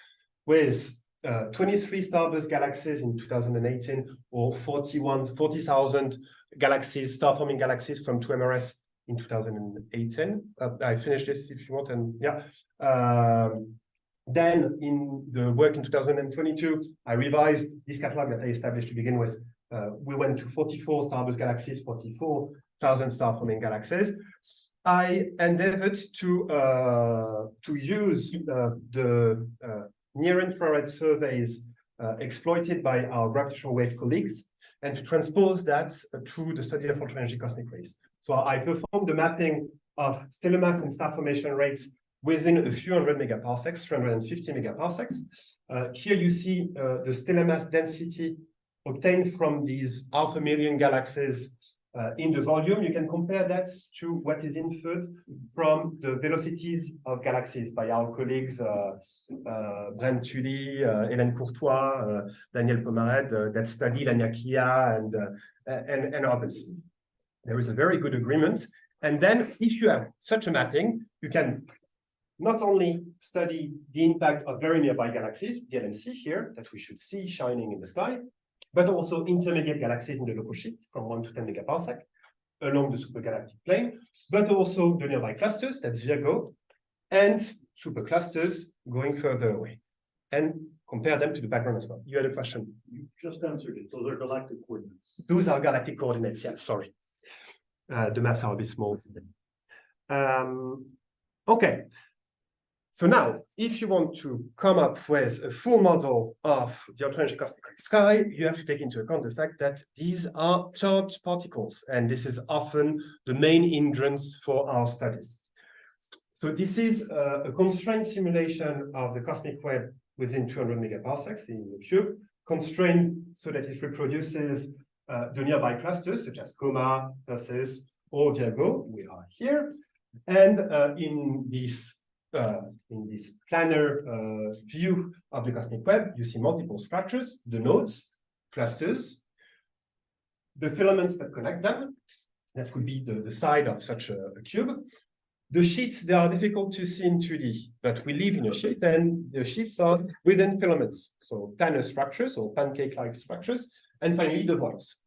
with 23 starburst galaxies in 2018, or 40,000 galaxies, star-forming galaxies from 2MRS in 2018. I finished this if you want, and yeah. Then in the work in 2022, I revised this catalog that I established to begin with. We went to 44 starburst galaxies, 44,000 star-forming galaxies. I endeavored to use the near-infrared surveys exploited by our gravitational wave colleagues and to transpose that through the study of ultra-energy cosmic rays. So I performed the mapping of stellar mass and star formation rates within a few hundred megaparsecs, 350 megaparsecs. Here you see the stellar mass density obtained from these 500,000 galaxies in the volume. You can compare that to what is inferred from the velocities of galaxies by our colleagues Brent Tully, Hélène Courtois, Daniel Pomared, that study Laniakia and others. There is a very good agreement. And then if you have such a mapping, you can not only study the impact of very nearby galaxies, the LMC here, that we should see shining in the sky, but also intermediate galaxies in the local sheet from 1 to 10 megaparsec along the supergalactic plane, but also the nearby clusters, that's Virgo, and superclusters going further away, and compare them to the background as well. You had a question? You just answered it. Those are galactic coordinates. Those are galactic coordinates, yeah, sorry. The maps are a bit small. Okay. So now, if you want to come up with a full model of the ultra-energy cosmic ray sky, you have to take into account the fact that these are charged particles, and this is often the main hindrance for our studies. So this is a constrained simulation of the cosmic web within 200 megaparsecs in the cube, constrained so that it reproduces the nearby clusters, such as Coma, Perseus, or Virgo. We are here. And in this planar view of the cosmic web, you see multiple structures, the nodes, clusters, the filaments that connect them. That would be the side of such a cube. The sheets, they are difficult to see in 2D, but we live in a sheet, and the sheets are within filaments. So planar structures or pancake-like structures, and finally the voids.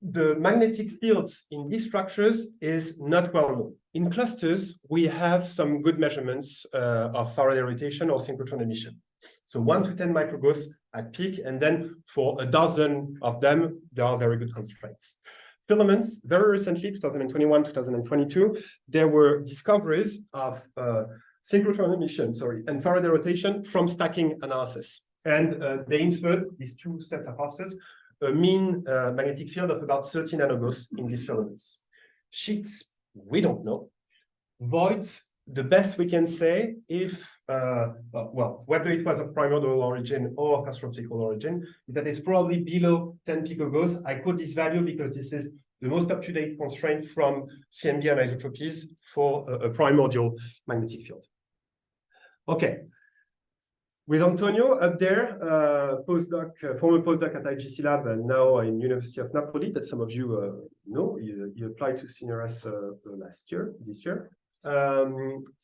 The magnetic fields in these structures is not well known. In clusters, we have some good measurements of Faraday rotation or synchrotron emission. So 1 to 10 microgauss at peak, and then for a dozen of them, there are very good constraints. Filaments, very recently, 2021, 2022, there were discoveries of synchrotron emission, and Faraday rotation from stacking analysis. And they inferred these two sets of pulses a mean magnetic field of about 30 nanogauss in these filaments. Sheets, we don't know. Voids, the best we can say, if, well, whether it was of primordial origin or of astrophysical origin, that is probably below 10 picogauss. I quote this value because this is the most up-to-date constraint from CMB anisotropies for a primordial magnetic field. Okay. With Antonio up there, former postdoc at IGC Lab and now in University of Napoli, that some of you know, he applied to CNRS this year.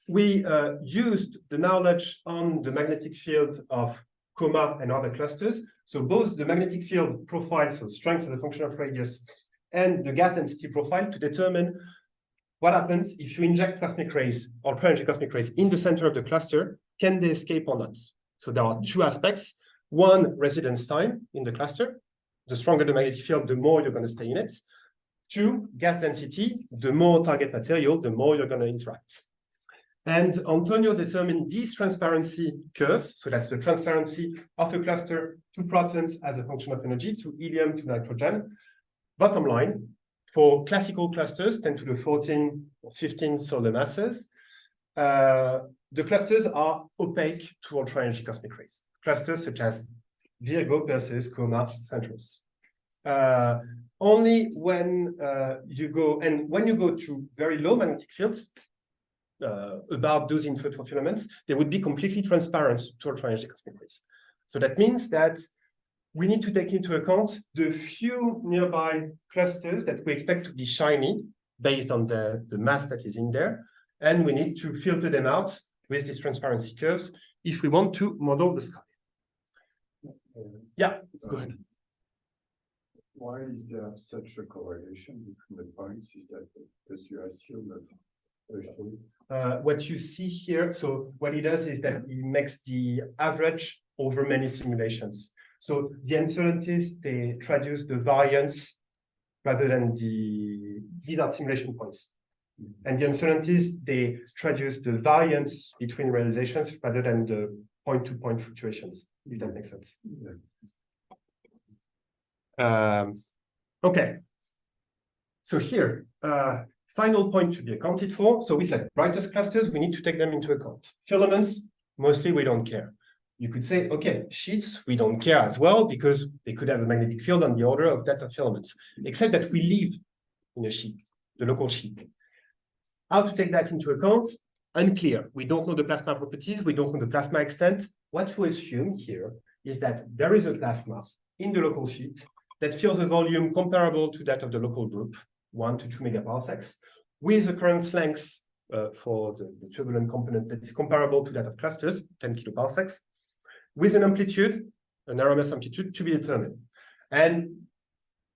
We used the knowledge on the magnetic field of Coma and other clusters. So both the magnetic field profile, so strength as a function of radius, and the gas density profile to determine what happens if you inject cosmic rays or ultra-energy cosmic rays in the center of the cluster. Can they escape or not? So there are two aspects. One, residence time in the cluster. The stronger the magnetic field, the more you're going to stay in it. Two, gas density. The more target material, the more you're going to interact. And Antonio determined these transparency curves. So that's the transparency of a cluster to protons as a function of energy, to helium, to nitrogen. Bottom line, for classical clusters, 10 to the 14 or 15 solar masses, the clusters are opaque to ultra-energy cosmic rays. Clusters such as Virgo, Perseus, Coma, Centaurus. Only when you go to very low magnetic fields, about those inferred for filaments, they would be completely transparent to ultra-energy cosmic rays. So that means that we need to take into account the few nearby clusters that we expect to be shiny based on the mass that is in there. And we need to filter them out with these transparency curves if we want to model the sky. Yeah, go ahead. Why is there such a correlation between the points? Is that because you assume that what you see here, so what he does is that he makes the average over many simulations. So the uncertainties, they traduce the variance rather than these are simulation points. And the uncertainties, they traduce the variance between realizations rather than the point-to-point fluctuations, if that makes sense. Okay. So here, final point to be accounted for. So we said brightest clusters, we need to take them into account. Filaments, mostly we don't care. You could say, okay, sheets, we don't care as well because they could have a magnetic field on the order of that of filaments, except that we live in a sheet, the local sheet. How to take that into account? Unclear. We don't know the plasma properties. We don't know the plasma extent. What we assume here is that there is a plasma in the local sheet that fills a volume comparable to that of the local group, 1 to 2 megaparsecs, with a current length for the turbulent component that is comparable to that of clusters, 10 kiloparsecs, with an amplitude, an RMS amplitude to be determined. And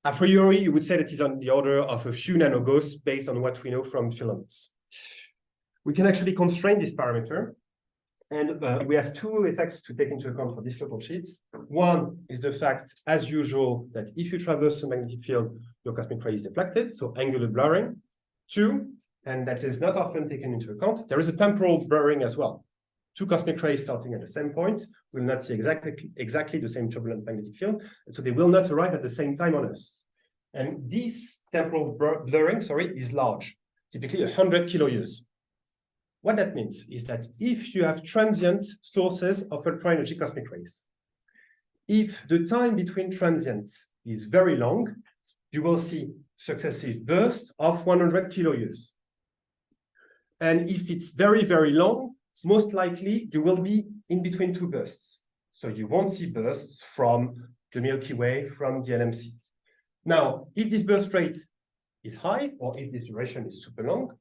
a priori, you would say that it's on the order of a few nanogauss based on what we know from filaments. We can actually constrain this parameter. And we have two effects to take into account for this local sheet. One is the fact, as usual, that if you traverse a magnetic field, your cosmic ray is deflected, so angular blurring. Two, and that is not often taken into account, there is a temporal blurring as well. Two cosmic rays starting at the same point will not see exactly the same turbulent magnetic field, and so they will not arrive at the same time on us. And this temporal blurring, is large, typically 100 kiloyears. What that means is that if you have transient sources of ultra-energy cosmic rays, if the time between transients is very long, you will see successive bursts of 100 kiloyears. And if it's very, very long, most likely you will be in between two bursts. So you won't see bursts from the Milky Way, from the LMC. Now, if this burst rate is high, or if this duration is super long,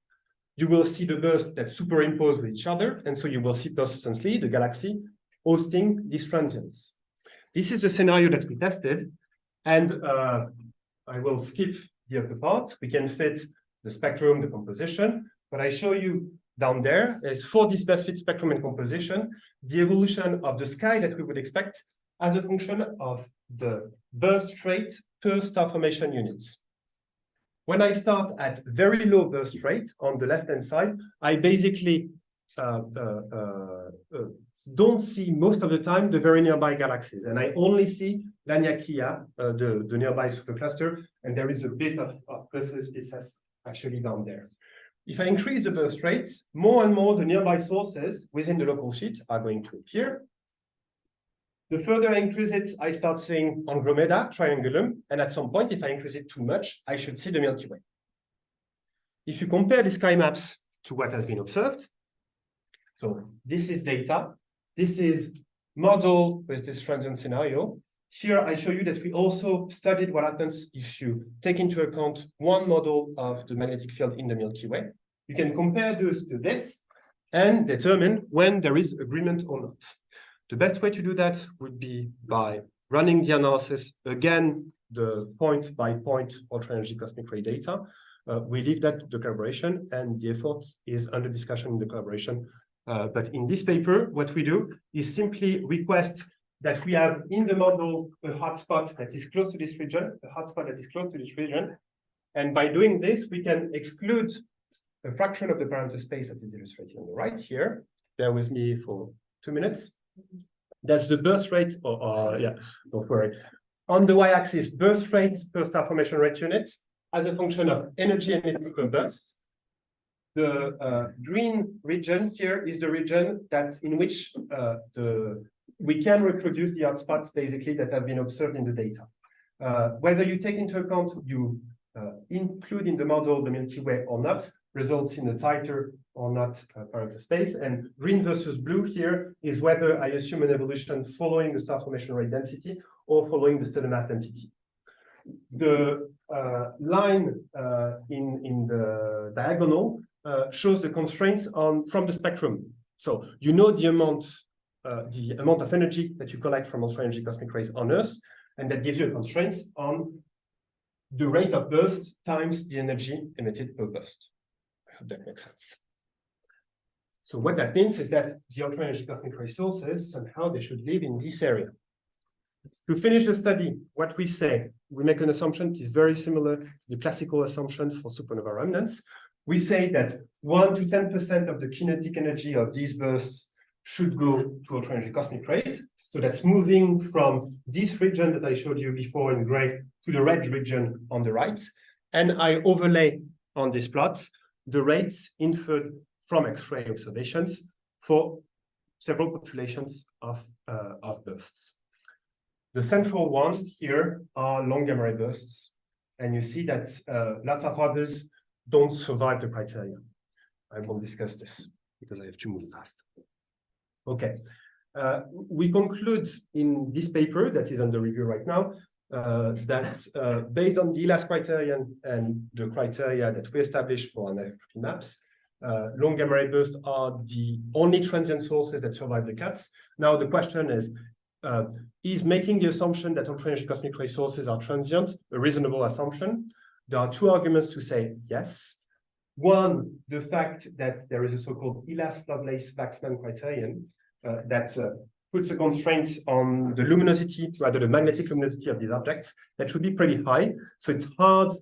you will see the bursts that superimpose with each other, and so you will see persistently the galaxy hosting these transients. This is the scenario that we tested, and I will skip the upper part. We can fit the spectrum, the composition, but I show you down there is for this best fit spectrum and composition, the evolution of the sky that we would expect as a function of the burst rate per star formation units. When I start at very low burst rate on the left-hand side, I basically don't see most of the time the very nearby galaxies, and I only see Laniakea, the nearby supercluster, and there is a bit of Perseus Pisces actually down there. If I increase the burst rates, more and more the nearby sources within the local sheet are going to appear. The further I increase it, I start seeing Andromeda, Triangulum, and at some point, if I increase it too much, I should see the Milky Way. If you compare the sky maps to what has been observed, so this is data, this is model with this transient scenario. Here, I show you that we also studied what happens if you take into account one model of the magnetic field in the Milky Way. You can compare those to this and determine when there is agreement or not. The best way to do that would be by running the analysis, again, the point-by-point ultra-energy cosmic ray data. We leave that to the collaboration, and the effort is under discussion in the collaboration. But in this paper, what we do is simply request that we have in the model a hotspot that is close to this region, And by doing this, we can exclude a fraction of the parameter space that is illustrated on the right here. Bear with me for 2 minutes. That's the burst rate, yeah, don't worry. On the y-axis, burst rate per star formation rate unit as a function of energy emitted per burst. The green region here is the region that in which we can reproduce the hotspots basically that have been observed in the data. Whether you take into account, you include in the model the Milky Way or not, results in a tighter or not parameter space. And green versus blue here is whether I assume an evolution following the star formation rate density or following the stellar mass density. The line in the diagonal shows the constraints from the spectrum. So you know the amount of energy that you collect from ultra-energy cosmic rays on Earth, and that gives you a constraint on the rate of burst times the energy emitted per burst. I hope that makes sense. So what that means is that the ultra-energy cosmic ray sources, somehow they should live in this area. To finish the study, what we say, we make an assumption that is very similar to the classical assumption for supernova remnants. We say that 1 to 10% of the kinetic energy of these bursts should go to ultra-energy cosmic rays. So that's moving from this region that I showed you before in gray to the red region on the right. And I overlay on this plot the rates inferred from X-ray observations for several populations of bursts. The central one here are long gamma ray bursts. And you see that lots of others don't survive the criteria. I won't discuss this because I have to move fast. Okay. We conclude in this paper that is under review right now that based on the ELAS criterion and the criteria that we established for anisotropy maps, long gamma ray bursts are the only transient sources that survive the cuts. Now the question is making the assumption that ultra-energy cosmic ray sources are transient a reasonable assumption? There are two arguments to say yes. One, the fact that there is a so-called ELAS-Lovelace-Waxman criterion that puts a constraint on the luminosity, rather the magnetic luminosity of these objects, that should be pretty high. So it's hard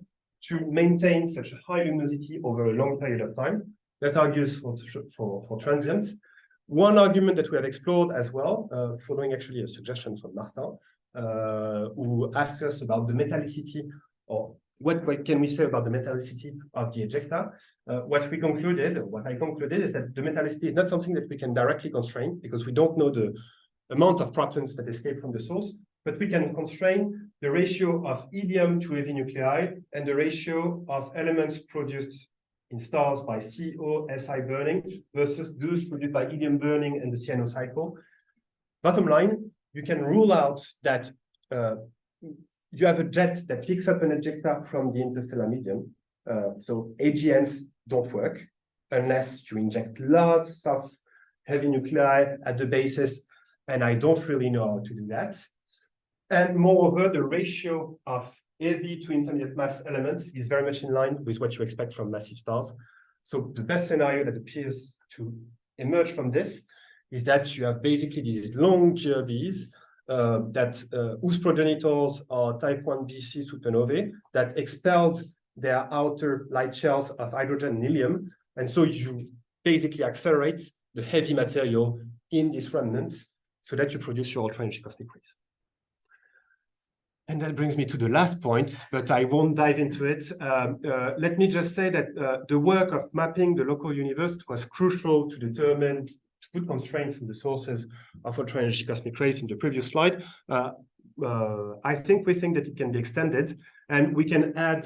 to maintain such a high luminosity over a long period of time. That argues for transients. One argument that we have explored as well, following actually a suggestion from Martin, who asked us about the metallicity, or what can we say about the metallicity of the ejecta? What I concluded is that the metallicity is not something that we can directly constrain because we don't know the amount of protons that escape from the source, but we can constrain the ratio of helium to heavy nuclei and the ratio of elements produced in stars by CO-Si burning versus those produced by helium burning and the cyano cycle. Bottom line, you can rule out that you have a jet that picks up an ejecta from the interstellar medium. So AGNs don't work unless you inject lots of heavy nuclei at the basis, and I don't really know how to do that. And moreover, the ratio of heavy to intermediate mass elements is very much in line with what you expect from massive stars. So the best scenario that appears to emerge from this is that you have basically these long GRBs whose progenitors are type 1b/c supernovae that expelled their outer light shells of hydrogen and helium. And so you basically accelerate the heavy material in this remnant so that you produce your ultra-energy cosmic rays. And that brings me to the last point, but I won't dive into it. Let me just say that the work of mapping the local universe was crucial to determine, to put constraints on the sources of ultra-energy cosmic rays in the previous slide. I think we think that it can be extended, and we can add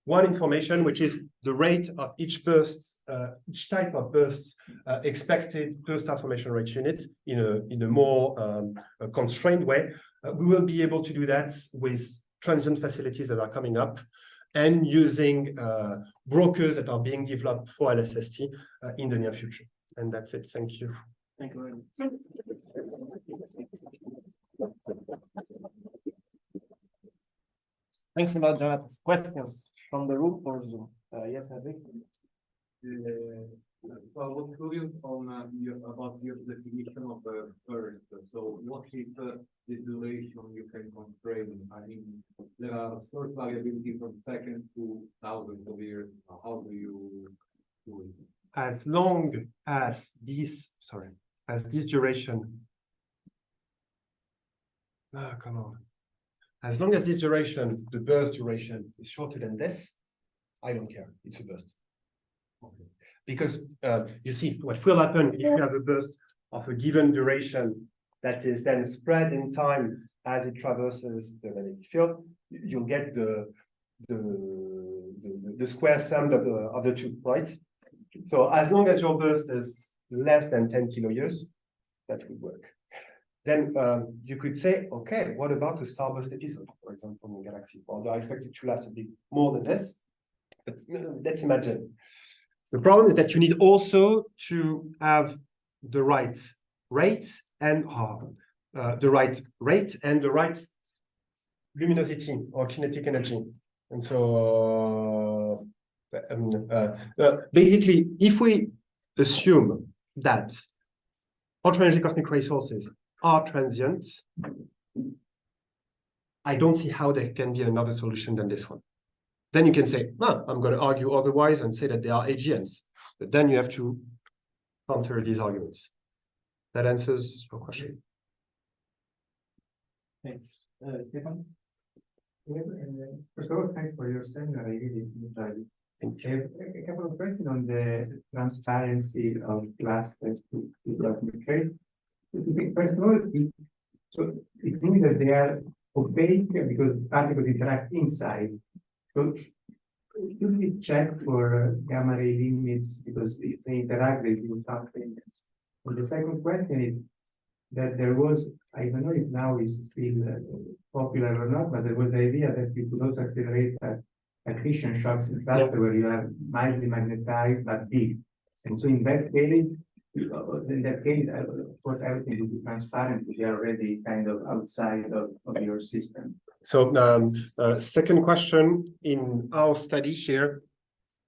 one information, which is the rate of each burst, each type of bursts expected per star formation rate unit in a more constrained way. We will be able to do that with transient facilities that are coming up and using brokers that are being developed for LSST in the near future. And that's it. Thank you. Thank you very much. Thanks a lot, Jonathan. Questions from the room or Zoom? Yes, I think. So I was curious on about your definition of the burst. So what is the duration you can constrain? I mean, there are source variability from seconds to thousands of years. How do you do it? As long as this duration, come on. As long as this duration, the burst duration, is shorter than this, I don't care. It's a burst. Okay. Because you see, what will happen if you have a burst of a given duration that is then spread in time as it traverses the magnetic field, you'll get the the square sum of the two, right? So as long as your burst is less than 10 kiloyears, that would work. Then you could say, okay, what about a starburst episode, for example, in a galaxy? Well, they are expected to last a bit more than this, but let's imagine. The problem is that you need also to have the right rate and the right luminosity or kinetic energy. And so basically, if we assume that ultra-energy cosmic ray sources are transient, I don't see how there can be another solution than this one. Then you can say, no, I'm going to argue otherwise and say that they are AGNs. But then you have to counter these arguments. That answers your question. Thanks. Stefan? First of all, thanks for your seminar. I really enjoyed it. Thank you. I have a couple of questions on the transparency of clusters to cosmic rays. First of all, it means that they are opaque because particles interact inside. So should we check for gamma ray limits because if they interact, they do something? And the second question is that there was, I don't know if now is still popular or not, but there was the idea that you could also accelerate accretion shocks in cluster where you are mildly magnetized but big. And so in that case, of course, everything will be transparent because you are already kind of outside of your system. So second question, in our study here,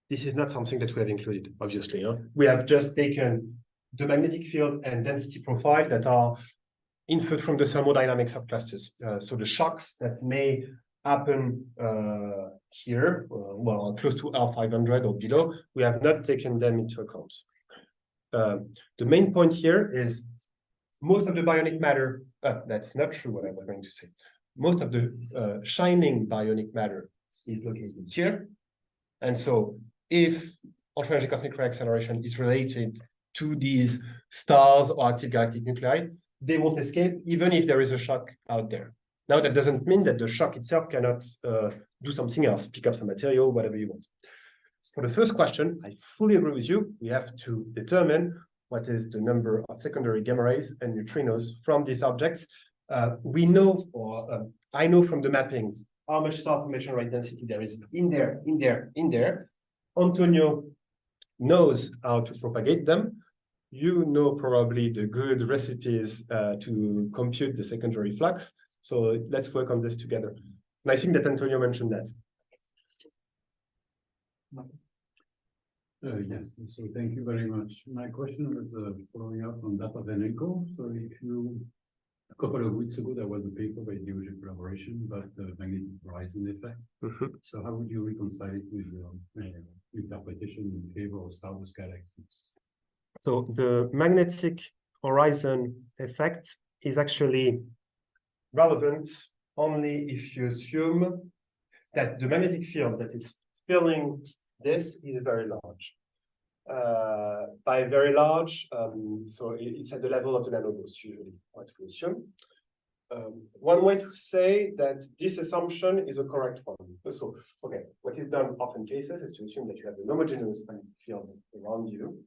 this is not something that we have included, obviously. We have just taken the magnetic field and density profile that are inferred from the thermodynamics of clusters. So the shocks that may happen here, well, close to R500 or below, we have not taken them into account. The main point here is most of the bionic matter, that's not true what I was going to say. Most of the shining bionic matter is located here. And so if ultra-energy cosmic ray acceleration is related to these stars or active galactic nuclei, they won't escape even if there is a shock out there. Now, that doesn't mean that the shock itself cannot do something else, pick up some material, whatever you want. For the first question, I fully agree with you. We have to determine what is the number of secondary gamma rays and neutrinos from these objects. We know, or I know from the mapping, how much star formation rate density there is in there. Antonio knows how to propagate them. You know probably the good recipes to compute the secondary flux. So let's work on this together. And I think that Antonio mentioned that. Yes, so thank you very much. My question was following up on that of Enrico. So if you, a couple of weeks ago, there was a paper by the collaboration about the magnetic horizon effect. So how would you reconcile it with interpretation in favor of starburst galaxies? So the magnetic horizon effect is actually relevant only if you assume that the magnetic field that is filling this is very large. By very large, so it's at the level of the nanoghost, usually, what we assume. One way to say that this assumption is a correct one. So, okay, what is done often cases is to assume that you have a homogeneous magnetic field around you,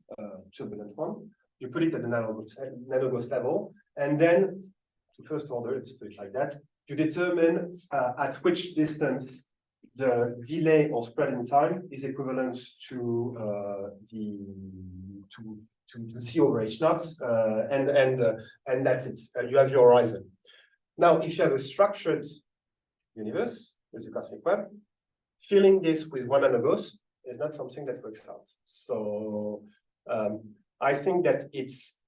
turbulent one. You put it at the nanoghost level, and then, to first order, let's put it like that, you determine at which distance the delay or spread in time is equivalent to C over H naught, and that's it. You have your horizon. Now, if you have a structured universe with a cosmic web, filling this with one nanoghost is not something that works out. So I think that it's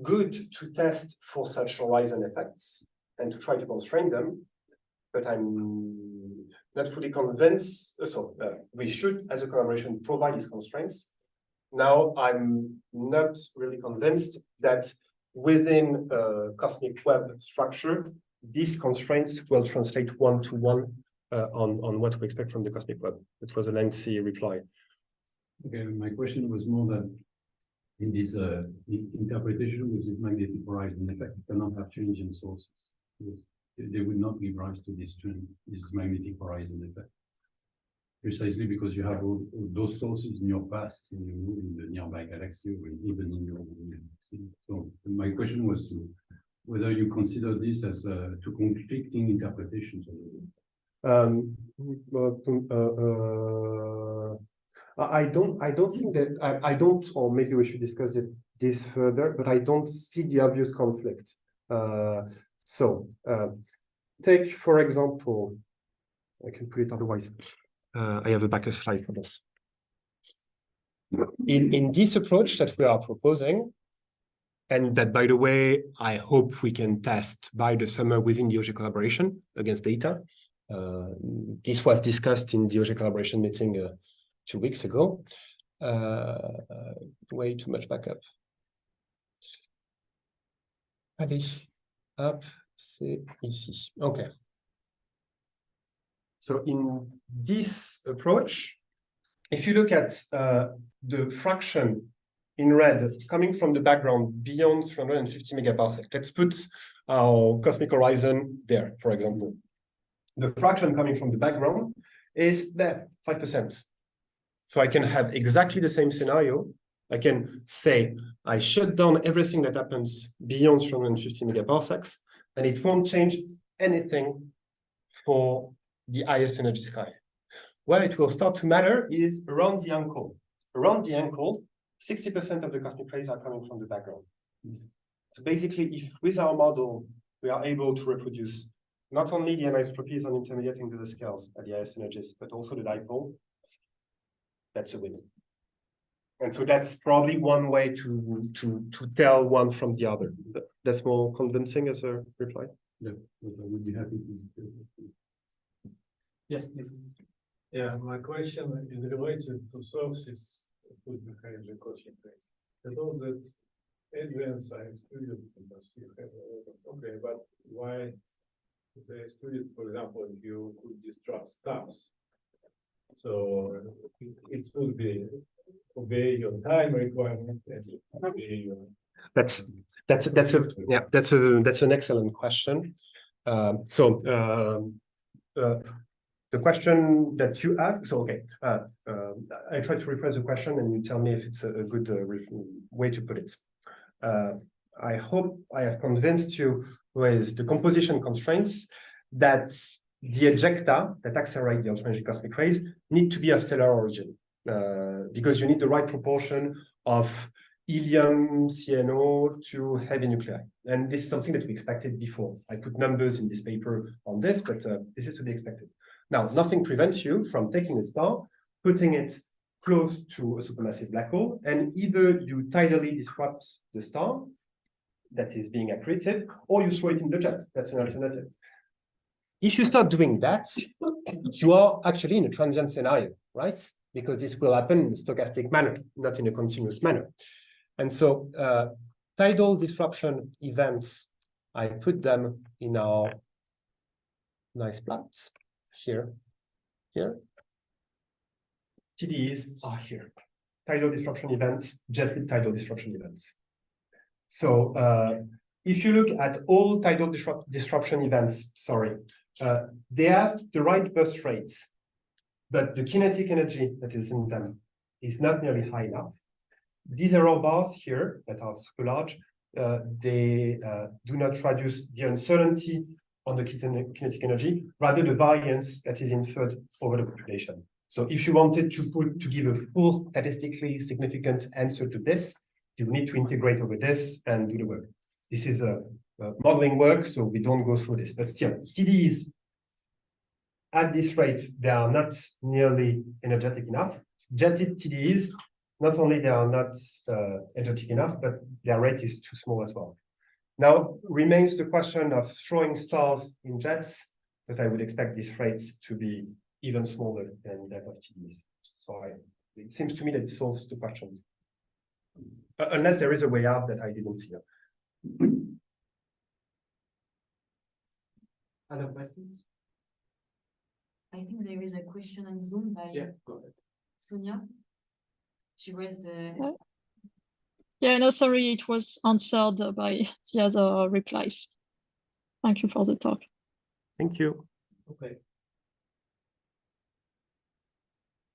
good to test for such horizon effects and to try to constrain them, but I'm not fully convinced. So we should, as a collaboration, provide these constraints. Now, I'm not really convinced that within a cosmic web structure, these constraints will translate one-to-one on what we expect from the cosmic web. It was a lengthy reply. Okay, my question was more that in this interpretation with this magnetic horizon effect, you cannot have change in sources. They would not give rise to this trend, this magnetic horizon effect. precisely because you have all those sources in your past, in the nearby galaxy, or even in your own galaxy. So my question was whether you consider this as two conflicting interpretations of it. I don't think that I don't, or maybe we should discuss this further, but I don't see the obvious conflict. Take for example, I can put it otherwise. I have a backup slide for this. In this approach that we are proposing, and that, by the way, I hope we can test by the summer within the OG collaboration against data. This was discussed in the OG collaboration meeting 2 weeks ago. Way too much backup. Allez, hop, c'est ici. Okay. So in this approach, if you look at the fraction in red coming from the background beyond 350 megaparsec, let's put our cosmic horizon there, for example. The fraction coming from the background is there, 5%. So I can have exactly the same scenario. I can say, I shut down everything that happens beyond 350 megaparsecs, and it won't change anything for the highest energy sky. Where it will start to matter is around the ankle. Around the ankle, 60% of the cosmic rays are coming from the background. So basically, if with our model, we are able to reproduce not only the anisotropies and intermediate angular scales at the highest energies, but also the dipole, that's a win. And so that's probably one way to tell one from the other. That's more convincing as a reply. Yeah, but I would be happy to. Yes, please. Yeah, my question is related to sources put behind the cosmic rays. I know that advanced are excluded from this. Okay, but why they excluded, for example, if you could destruct stars? So it would be obey your time requirement and obey your. That's an excellent question. The question that you asked, so okay, I try to rephrase the question and you tell me if it's a good way to put it. I hope I have convinced you with the composition constraints that the ejecta that accelerate the ultra-energy cosmic rays need to be of stellar origin, because you need the right proportion of helium, CNO to heavy nuclei. And this is something that we expected before. I put numbers in this paper on this, but this is to be expected. Now, nothing prevents you from taking a star, putting it close to a supermassive black hole, and either you tidally disrupt the star that is being accreted, or you throw it in the jet. That's an alternative. If you start doing that, you are actually in a transient scenario, right? Because this will happen in a stochastic manner, not in a continuous manner. And so tidal disruption events, I put them in our nice plots here. TDEs are here. Tidal disruption events, jetted tidal disruption events. So if you look at all tidal disruption events, they have the right burst rates, but the kinetic energy that is in them is not nearly high enough. These error bars here that are super large, they do not traduce the uncertainty on the kinetic energy, rather the variance that is inferred over the population. So if you wanted to give a full statistically significant answer to this, you need to integrate over this and do the work. This is a modeling work, so we don't go through this. But still, TDEs at this rate, they are not nearly energetic enough. Jetted TDEs, not only they are not energetic enough, but their rate is too small as well. Now remains the question of throwing stars in jets, but I would expect this rate to be even smaller than that of TDEs. So it seems to me that it solves the questions. Unless there is a way out that I didn't see. Other questions? I think there is a question on Zoom by Go ahead. Sonia. She raised the. Yeah, no, sorry, it was answered by the other replies. Thank you for the talk. Thank you. Okay.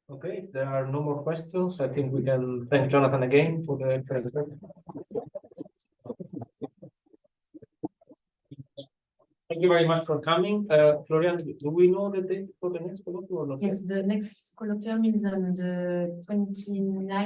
Okay, if there are no more questions, I think we can thank Jonathan again for the presentation. Thank you very much for coming. Florian, do we know the date for the next colloquium or not? Yes, the next colloquium is on the 29th